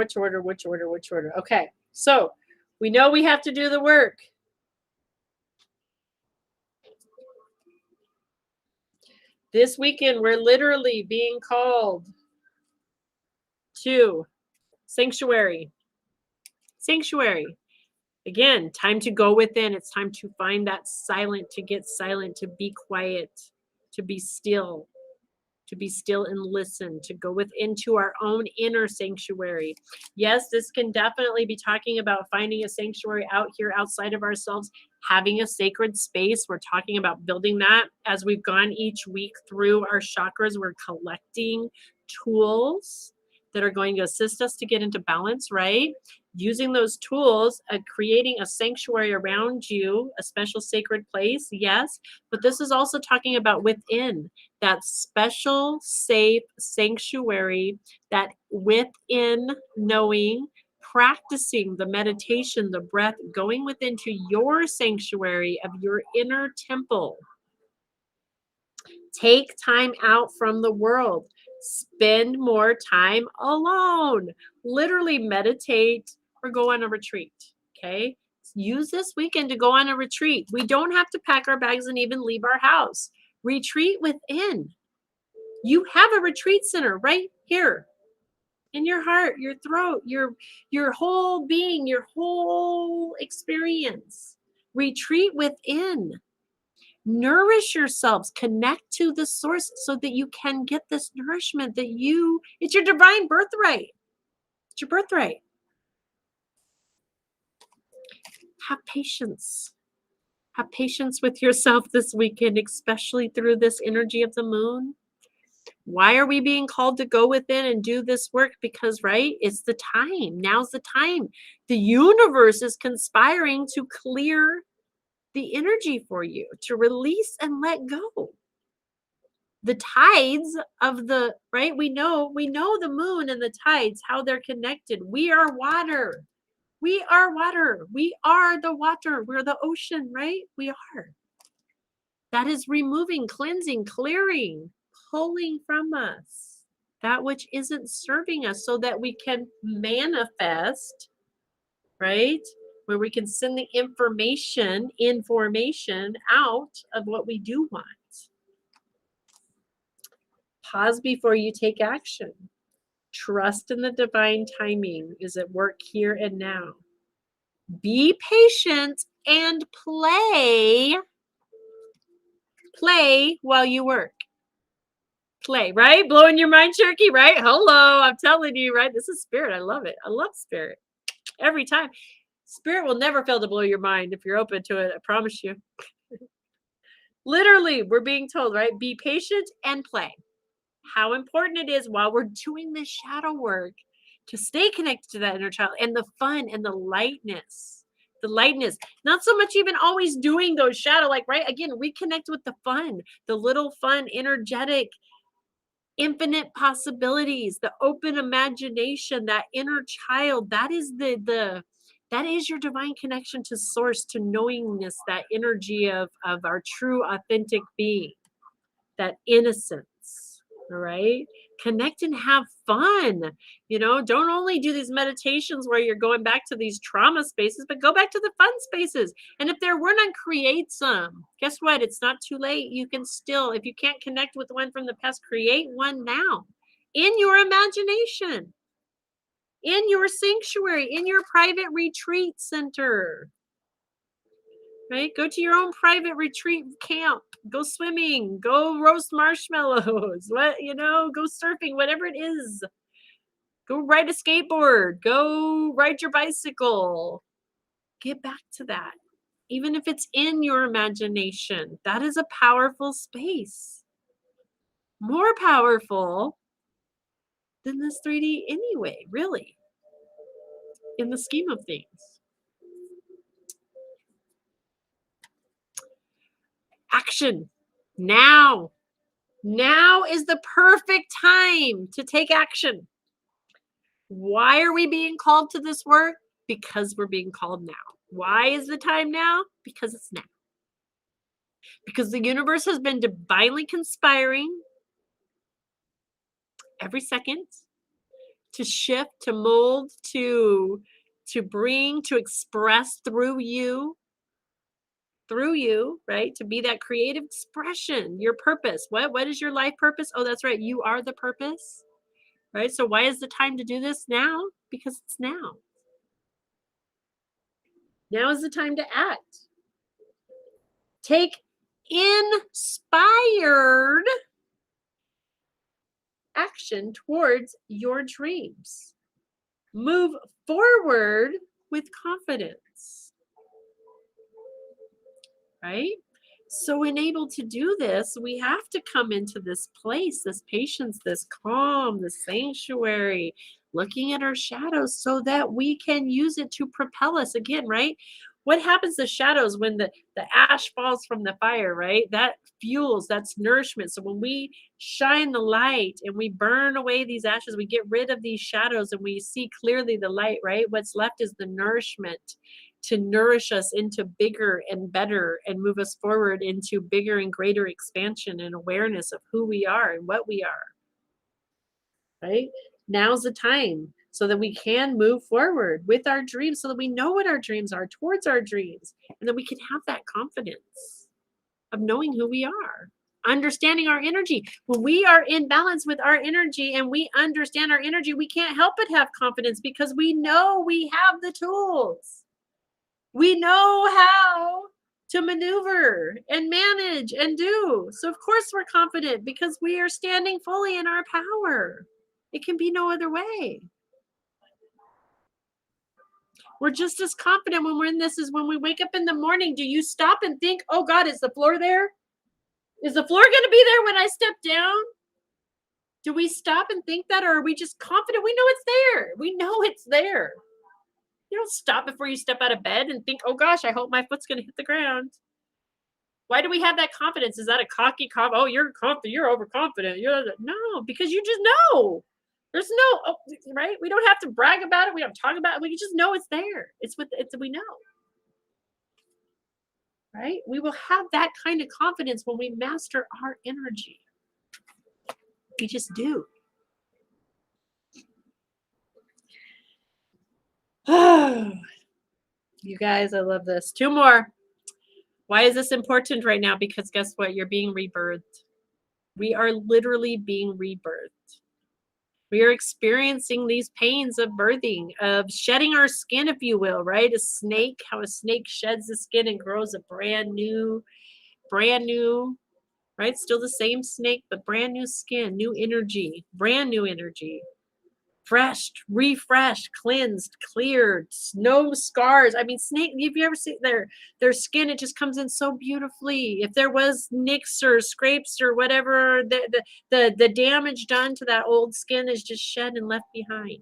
Okay, so we know we have to do the work. This weekend, we're literally being called to sanctuary. Sanctuary. Again, time to go within. It's time to find that silent, to get silent, to be quiet, to be still. To be still and listen, to go within to our own inner sanctuary. Yes, this can definitely be talking about finding a sanctuary out here outside of ourselves, having a sacred space. We're talking about building that as we've gone each week through our chakras. We're collecting tools that are going to assist us to get into balance, right? Using those tools, creating a sanctuary around you, a special sacred place, yes. But this is also talking about within, that special, safe sanctuary, that within knowing, practicing the meditation, the breath, going within to your sanctuary of your inner temple. Take time out from the world. Spend more time alone. Literally meditate or go on a retreat. Okay. Use this weekend to go on a retreat. We don't have to pack our bags and even leave our house. Retreat within. You have a retreat center right here in your heart, your throat, your whole being, your whole experience. Retreat within. Nourish yourselves, connect to the source so that you can get this nourishment that it's your divine birthright. It's your birthright. Have patience. Have patience with yourself this weekend, especially through this energy of the moon. Why are we being called to go within and do this work? Because, right, it's the time. Now's the time. The universe is conspiring to clear the energy for you, to release and let go. The tides of the, right? We know the moon and the tides, how they're connected. We are water. We are water. We are the water. We're the ocean, right? We are. That is removing, cleansing, clearing, pulling from us that which isn't serving us so that we can manifest, right? Where we can send the information out of what we do want. Pause before you take action. Trust in the divine timing is at work here and now. Be patient and play. Play while you work. Play, right? Blowing your mind, Cherokee, right? Hello, I'm telling you, right? This is spirit. I love it. I love spirit. Every time. Spirit will never fail to blow your mind if you're open to it. I promise you. Literally, we're being told, right? Be patient and play. How important it is while we're doing this shadow work to stay connected to that inner child and the fun and the lightness. The lightness, not so much even always doing those shadow, like, right? Again, reconnect with the fun, the little fun, energetic, infinite possibilities, the open imagination, that inner child. That is that is your divine connection to source, to knowingness, that energy of our true authentic being, that innocence. All right, connect and have fun. Don't only do these meditations where you're going back to these trauma spaces, but go back to the fun spaces. And if there were none, create some. Guess what? It's not too late. You can still, if you can't connect with one from the past, create one now in your imagination, in your sanctuary, in your private retreat center. Right? Go to your own private retreat camp. Go swimming. Go roast marshmallows. Go surfing, whatever it is. Go ride a skateboard. Go ride your bicycle. Get back to that. Even if it's in your imagination, that is a powerful space. More powerful than this 3D anyway, really, in the scheme of things. Action now. Now is the perfect time to take action. Why are we being called to this work? Because we're being called now. Why is the time now? Because it's now. Because the universe has been divinely conspiring every second to shift, to mold, to bring, to express through you, right? To be that creative expression, your purpose. What is your life purpose? Oh, that's right. You are the purpose, right? So why is the time to do this now? Because it's now. Now is the time to act. Take inspired action towards your dreams. Move forward with confidence. Right? So, enabled to do this, we have to come into this place, this patience, this calm, this sanctuary, looking at our shadows so that we can use it to propel us again, right? What happens to shadows when the ash falls from the fire, right? That fuels, that's nourishment. So when we shine the light and we burn away these ashes, we get rid of these shadows and we see clearly the light, right? What's left is the nourishment to nourish us into bigger and better and move us forward into bigger and greater expansion and awareness of who we are and what we are, right? Now's the time so that we can move forward with our dreams, so that we know what our dreams are towards our dreams, and that we can have that confidence of knowing who we are, understanding our energy. When we are in balance with our energy and we understand our energy, we can't help but have confidence because we know we have the tools. We know how to maneuver and manage and do. So of course we're confident because we are standing fully in our power. It can be no other way. We're just as confident when we're in this as when we wake up in the morning. Do you stop and think, oh God, is the floor there? Is the floor going to be there when I step down? Do we stop and think that, or are we just confident we know it's there? We know it's there. You don't stop before you step out of bed and think, oh gosh, I hope my foot's going to hit the ground. Why do we have that confidence? Is that a cocky confidence? Oh, you're confident. You're overconfident. No, because you just know. There's no, right? We don't have to brag about it. We don't talk about it. We just know it's there. We know. Right? We will have that kind of confidence when we master our energy. We just do. You guys, I love this. 2 more. Why is this important right now? Because guess what? You're being rebirthed. We are literally being rebirthed. We are experiencing these pains of birthing, of shedding our skin, if you will, right? A snake, how a snake sheds the skin and grows a brand new, right? Still the same snake, but brand new skin, new energy, brand new energy. Fresh, refreshed, cleansed, cleared, no scars. I mean, snake, if you ever see their skin, it just comes in so beautifully. If there was nicks or scrapes or whatever, the damage done to that old skin is just shed and left behind.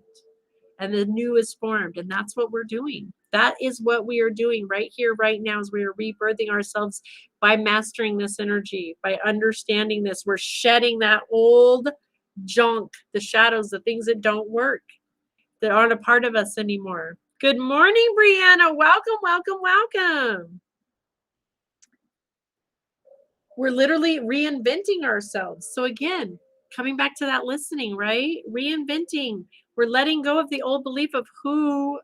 And the new is formed. And that's what we're doing. That is what we are doing right here, right now, as we are rebirthing ourselves by mastering this energy, by understanding this. We're shedding that old junk, the shadows, the things that don't work, that aren't a part of us anymore. Good morning, Brianna. Welcome, welcome, welcome. We're literally reinventing ourselves. So again, coming back to that listening, right? Reinventing. We're letting go of the old belief of who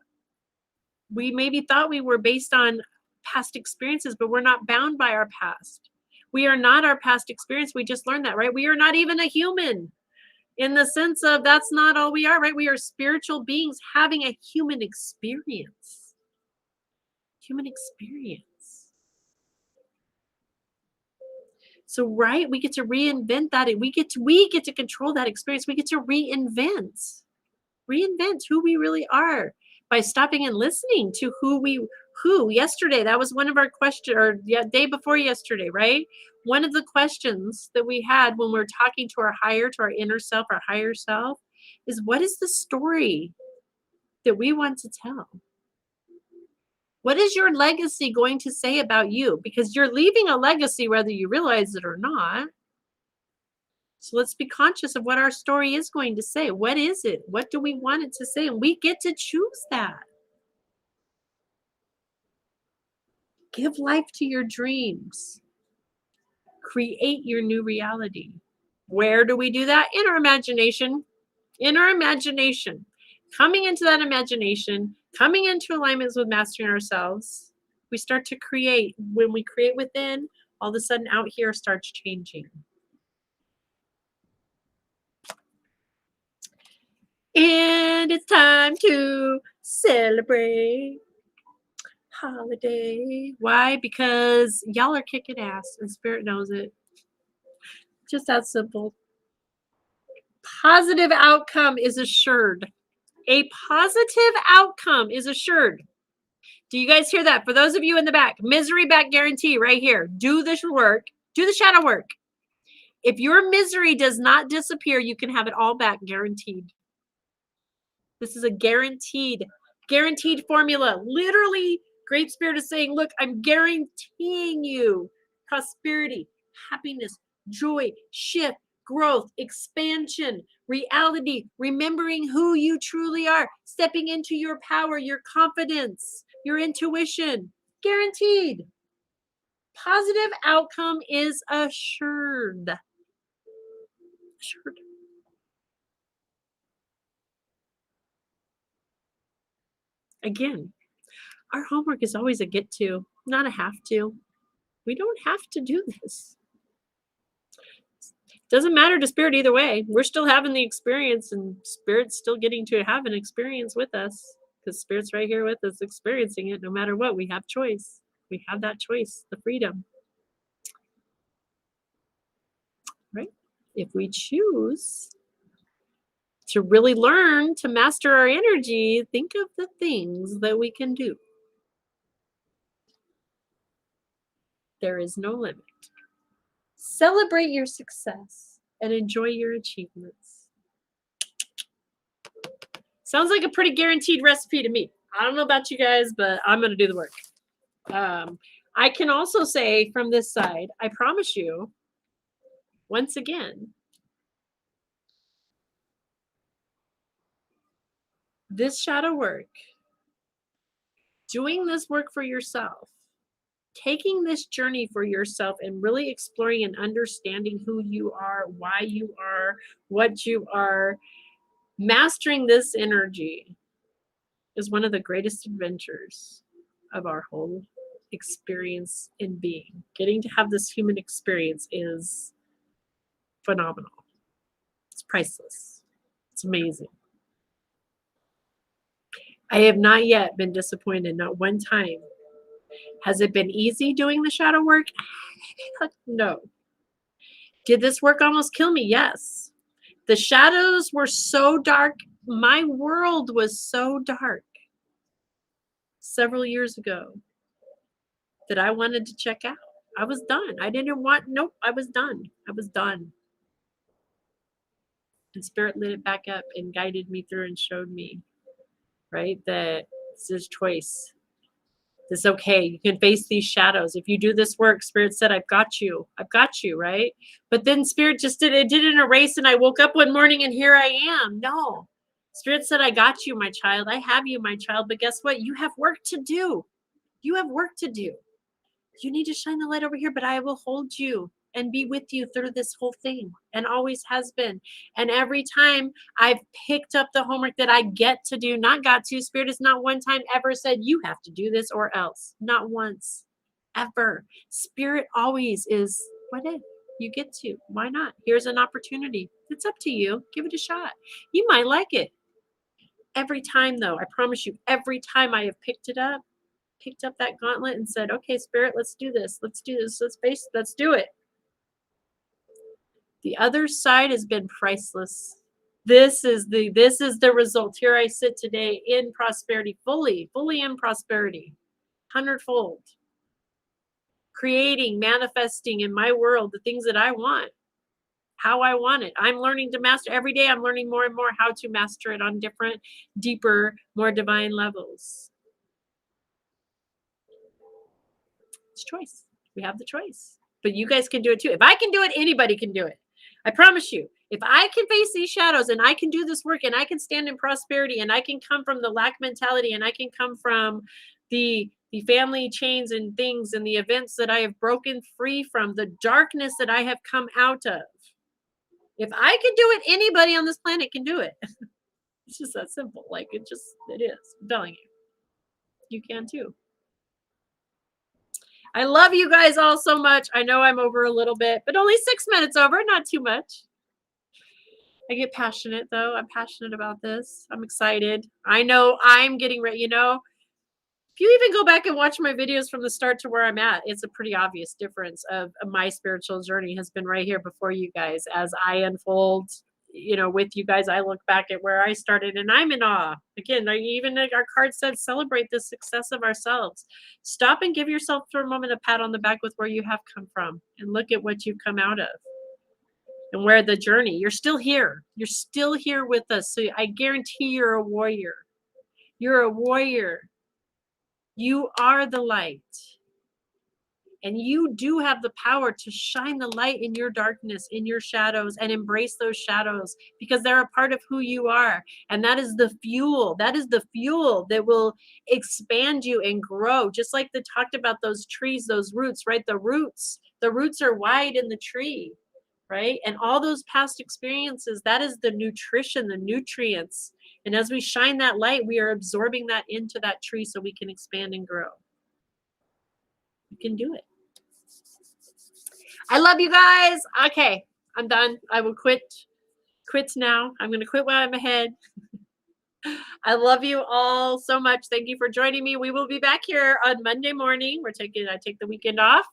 we maybe thought we were based on past experiences, but we're not bound by our past. We are not our past experience. We just learned that, right? We are not even a human. In the sense of that's not all we are, right? We are spiritual beings having a human experience. Human experience. So, right, we get to reinvent that. We get to control that experience. We get to reinvent who we really are by stopping and listening to who yesterday. That was one of our questions, or day before yesterday, right? One of the questions that we had when we're talking to our inner self, our higher self, is what is the story that we want to tell? What is your legacy going to say about you? Because you're leaving a legacy whether you realize it or not. So let's be conscious of what our story is going to say. What is it? What do we want it to say? And we get to choose that. Give life to your dreams. Create your new reality. Where do we do that? In our imagination. In our imagination. Coming into that imagination, coming into alignments with mastering ourselves, we start to create. When we create within, all of a sudden out here starts changing. And it's time to celebrate holiday. Why? Because y'all are kicking ass and Spirit knows it. Just that simple. Positive outcome is assured. A positive outcome is assured. Do you guys hear that? For those of you in the back, misery back guarantee right here. Do this work. Do the shadow work. If your misery does not disappear, you can have it all back, guaranteed. This is a guaranteed formula. Literally, Great Spirit is saying, look, I'm guaranteeing you prosperity, happiness, joy, shift, growth, expansion, reality, remembering who you truly are, stepping into your power, your confidence, your intuition. Guaranteed. Positive outcome is assured. Assured. Again, our homework is always a get to, not a have to. We don't have to do this. Doesn't matter to Spirit either way. We're still having the experience, and Spirit's still getting to have an experience with us, because Spirit's right here with us experiencing it. No matter what, we have choice. We have that choice, the freedom. Right? If we choose to really learn to master our energy, think of the things that we can do. There is no limit. Celebrate your success. and enjoy your achievements. Sounds like a pretty guaranteed recipe to me. I don't know about you guys, but I'm going to do the work. I can also say from this side, I promise you, once again, this shadow work, doing this work for yourself, taking this journey for yourself and really exploring and understanding who you are, why you are, what you are, mastering this energy is one of the greatest adventures of our whole experience in being. Getting to have this human experience is phenomenal. It's priceless. It's amazing. I have not yet been disappointed, not one time. Has it been easy doing the shadow work? No. Did this work almost kill me? Yes. The shadows were so dark. My world was so dark several years ago that I wanted to check out. I was done. I didn't want, nope, I was done. I was done. And Spirit lit it back up and guided me through and showed me, right, that this is choice. It's okay. You can face these shadows. If you do this work, Spirit said, I've got you. I've got you, right? But then Spirit just didn't erase, and I woke up one morning and here I am. No. Spirit said, I got you, my child. I have you, my child. But guess what? You have work to do. You have work to do. You need to shine the light over here, but I will hold you and be with you through this whole thing, and always has been. And every time I've picked up the homework that I get to do, not got to, Spirit has not one time ever said, you have to do this or else. Not once, ever. Spirit always is, what if? You get to. Why not? Here's an opportunity. It's up to you. Give it a shot. You might like it. Every time, though, I promise you, every time I have picked up that gauntlet and said, okay, Spirit, let's do this. Let's do this. Let's do it. The other side has been priceless. This is the result. Here I sit today in prosperity, fully in prosperity, 100-fold. Creating, manifesting in my world the things that I want, how I want it. I'm learning to master every day. I'm learning more and more how to master it on different, deeper, more divine levels. It's choice. We have the choice. But you guys can do it too. If I can do it, anybody can do it. I promise you. If I can face these shadows and I can do this work and I can stand in prosperity and I can come from the lack mentality and I can come from the family chains and things and the events that I have broken free from, the darkness that I have come out of. If I can do it, anybody on this planet can do it. It's just that simple. Like it is. I'm telling you. You can too. I love you guys all so much. I know I'm over a little bit, but only 6 minutes over, not too much. I get passionate though. I'm passionate about this. I'm excited. I know I'm getting ready. If you even go back and watch my videos from the start to where I'm at, it's a pretty obvious difference of my spiritual journey has been right here before you guys. As I unfold, with you guys, I look back at where I started and I'm in awe. Again, even our card said, celebrate the success of ourselves. Stop and give yourself for a moment a pat on the back with where you have come from and look at what you've come out of and where the journey. You're still here. You're still here with us. So I guarantee you're a warrior. You're a warrior. You are the light. And you do have the power to shine the light in your darkness, in your shadows, and embrace those shadows because they're a part of who you are. And that is the fuel. That is the fuel that will expand you and grow. Just like they talked about those trees, those roots, right? The roots are wide in the tree, right? And all those past experiences, that is the nutrition, the nutrients. And as we shine that light, we are absorbing that into that tree so we can expand and grow. You can do it. I love you guys. Okay, I'm done. I will quit now. I'm going to quit while I'm ahead. I love you all so much. Thank you for joining me. We will be back here on Monday morning. I take the weekend off.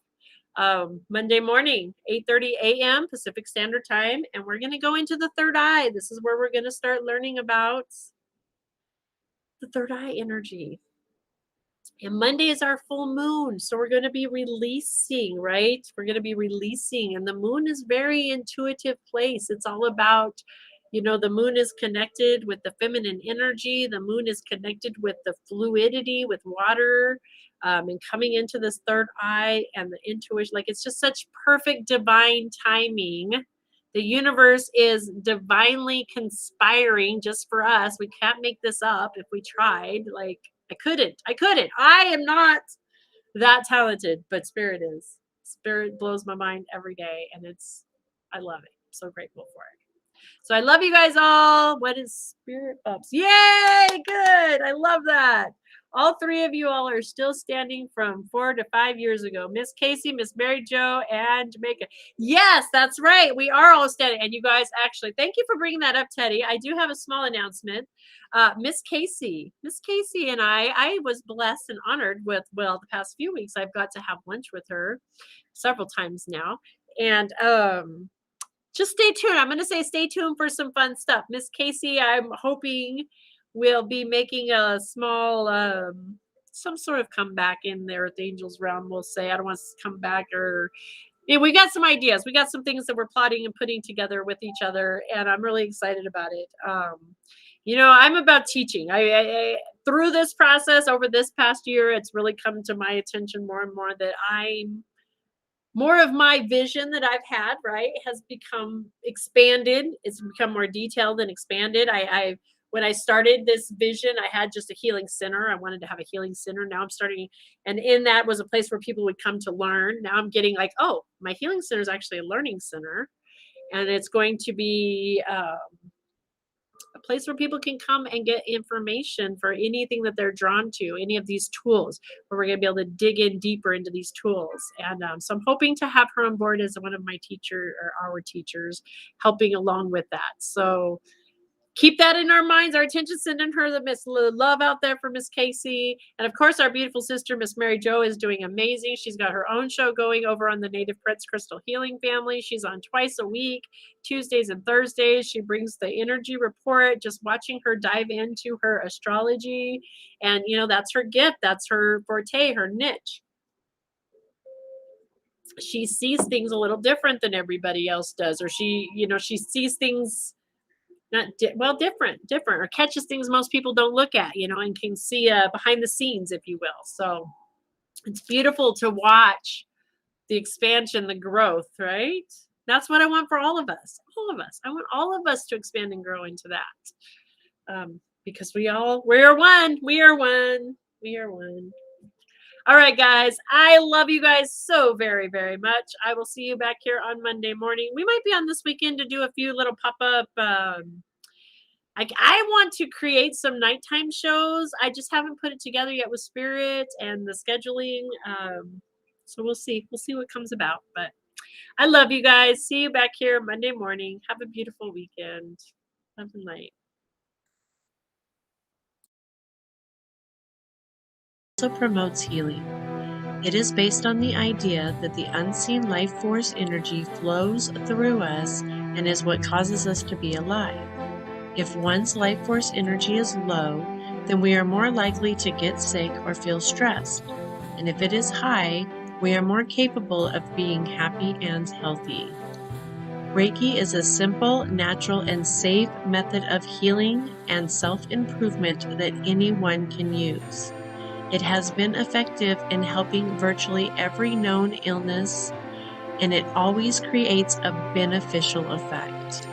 Monday morning, 8:30 a.m. Pacific Standard Time. And we're going to go into the third eye. This is where we're going to start learning about the third eye energy. And Monday is our full moon. So we're going to be releasing, right? We're going to be releasing. And the moon is very intuitive place. It's all about, the moon is connected with the feminine energy. The moon is connected with the fluidity, with water, and coming into this third eye and the intuition. Like it's just such perfect divine timing. The universe is divinely conspiring just for us. We can't make this up if we tried. Like, I couldn't. I am not that talented, but Spirit is. Spirit blows my mind every day, and I love it. I'm so grateful for it. So I love you guys all. What is Spirit Bumps? Yay! Good. I love that. All three of you all are still standing from 4 to 5 years ago. Miss Casey, Miss Mary Jo, and Jamaica. Yes, that's right. We are all standing. And you guys, actually, thank you for bringing that up, Teddy. I do have a small announcement. Miss Casey and I was blessed and honored with, the past few weeks, I've got to have lunch with her several times now. And just stay tuned. I'm going to say stay tuned for some fun stuff. Miss Casey, I'm hoping will be making a small, some sort of comeback in there at the Angels Realm. We'll say, I don't want to come back we got some ideas. We got some things that we're plotting and putting together with each other. And I'm really excited about it. I'm about teaching. I through this process over this past year, it's really come to my attention more and more that more of my vision that I've had, right, has become expanded. It's become more detailed and expanded. When I started this vision, I had just a healing center. I wanted to have a healing center. Now I'm starting, and in that was a place where people would come to learn. Now I'm getting like, oh, my healing center is actually a learning center, and it's going to be a place where people can come and get information for anything that they're drawn to, any of these tools, where we're going to be able to dig in deeper into these tools. And so I'm hoping to have her on board as one of my our teachers, helping along with that. So keep that in our minds. Our attention sending her the Miss Love out there for Miss Casey. And of course, our beautiful sister, Miss Mary Jo, is doing amazing. She's got her own show going over on the Native Prince Crystal Healing Family. She's on twice a week, Tuesdays and Thursdays. She brings the energy report, just watching her dive into her astrology. And, that's her gift. That's her forte, her niche. She sees things a little different than everybody else does, or she sees things different, or catches things most people don't look at, and can see behind the scenes, if you will. So it's beautiful to watch the expansion, the growth, right? That's what I want for all of us. I want all of us to expand and grow into that, because we are one. All right, guys. I love you guys so very, very much. I will see you back here on Monday morning. We might be on this weekend to do a few little pop-up. I want to create some nighttime shows. I just haven't put it together yet with Spirit and the scheduling. So we'll see. We'll see what comes about. But I love you guys. See you back here Monday morning. Have a beautiful weekend. Love and light. Also promotes healing. It is based on the idea that the unseen life force energy flows through us and is what causes us to be alive. If one's life force energy is low, then we are more likely to get sick or feel stressed. And if it is high, we are more capable of being happy and healthy. Reiki is a simple, natural, and safe method of healing and self-improvement that anyone can use. It has been effective in helping virtually every known illness, and it always creates a beneficial effect.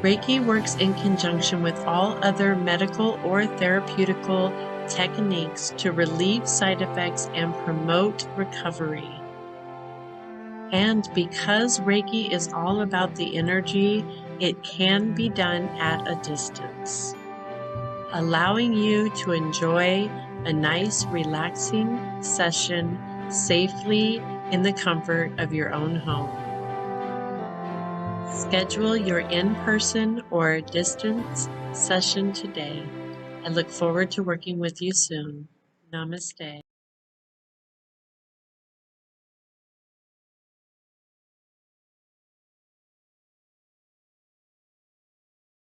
Reiki works in conjunction with all other medical or therapeutical techniques to relieve side effects and promote recovery. And because Reiki is all about the energy, it can be done at a distance, allowing you to enjoy a nice, relaxing session safely in the comfort of your own home. Schedule your in-person or distance session today. I look forward to working with you soon. Namaste.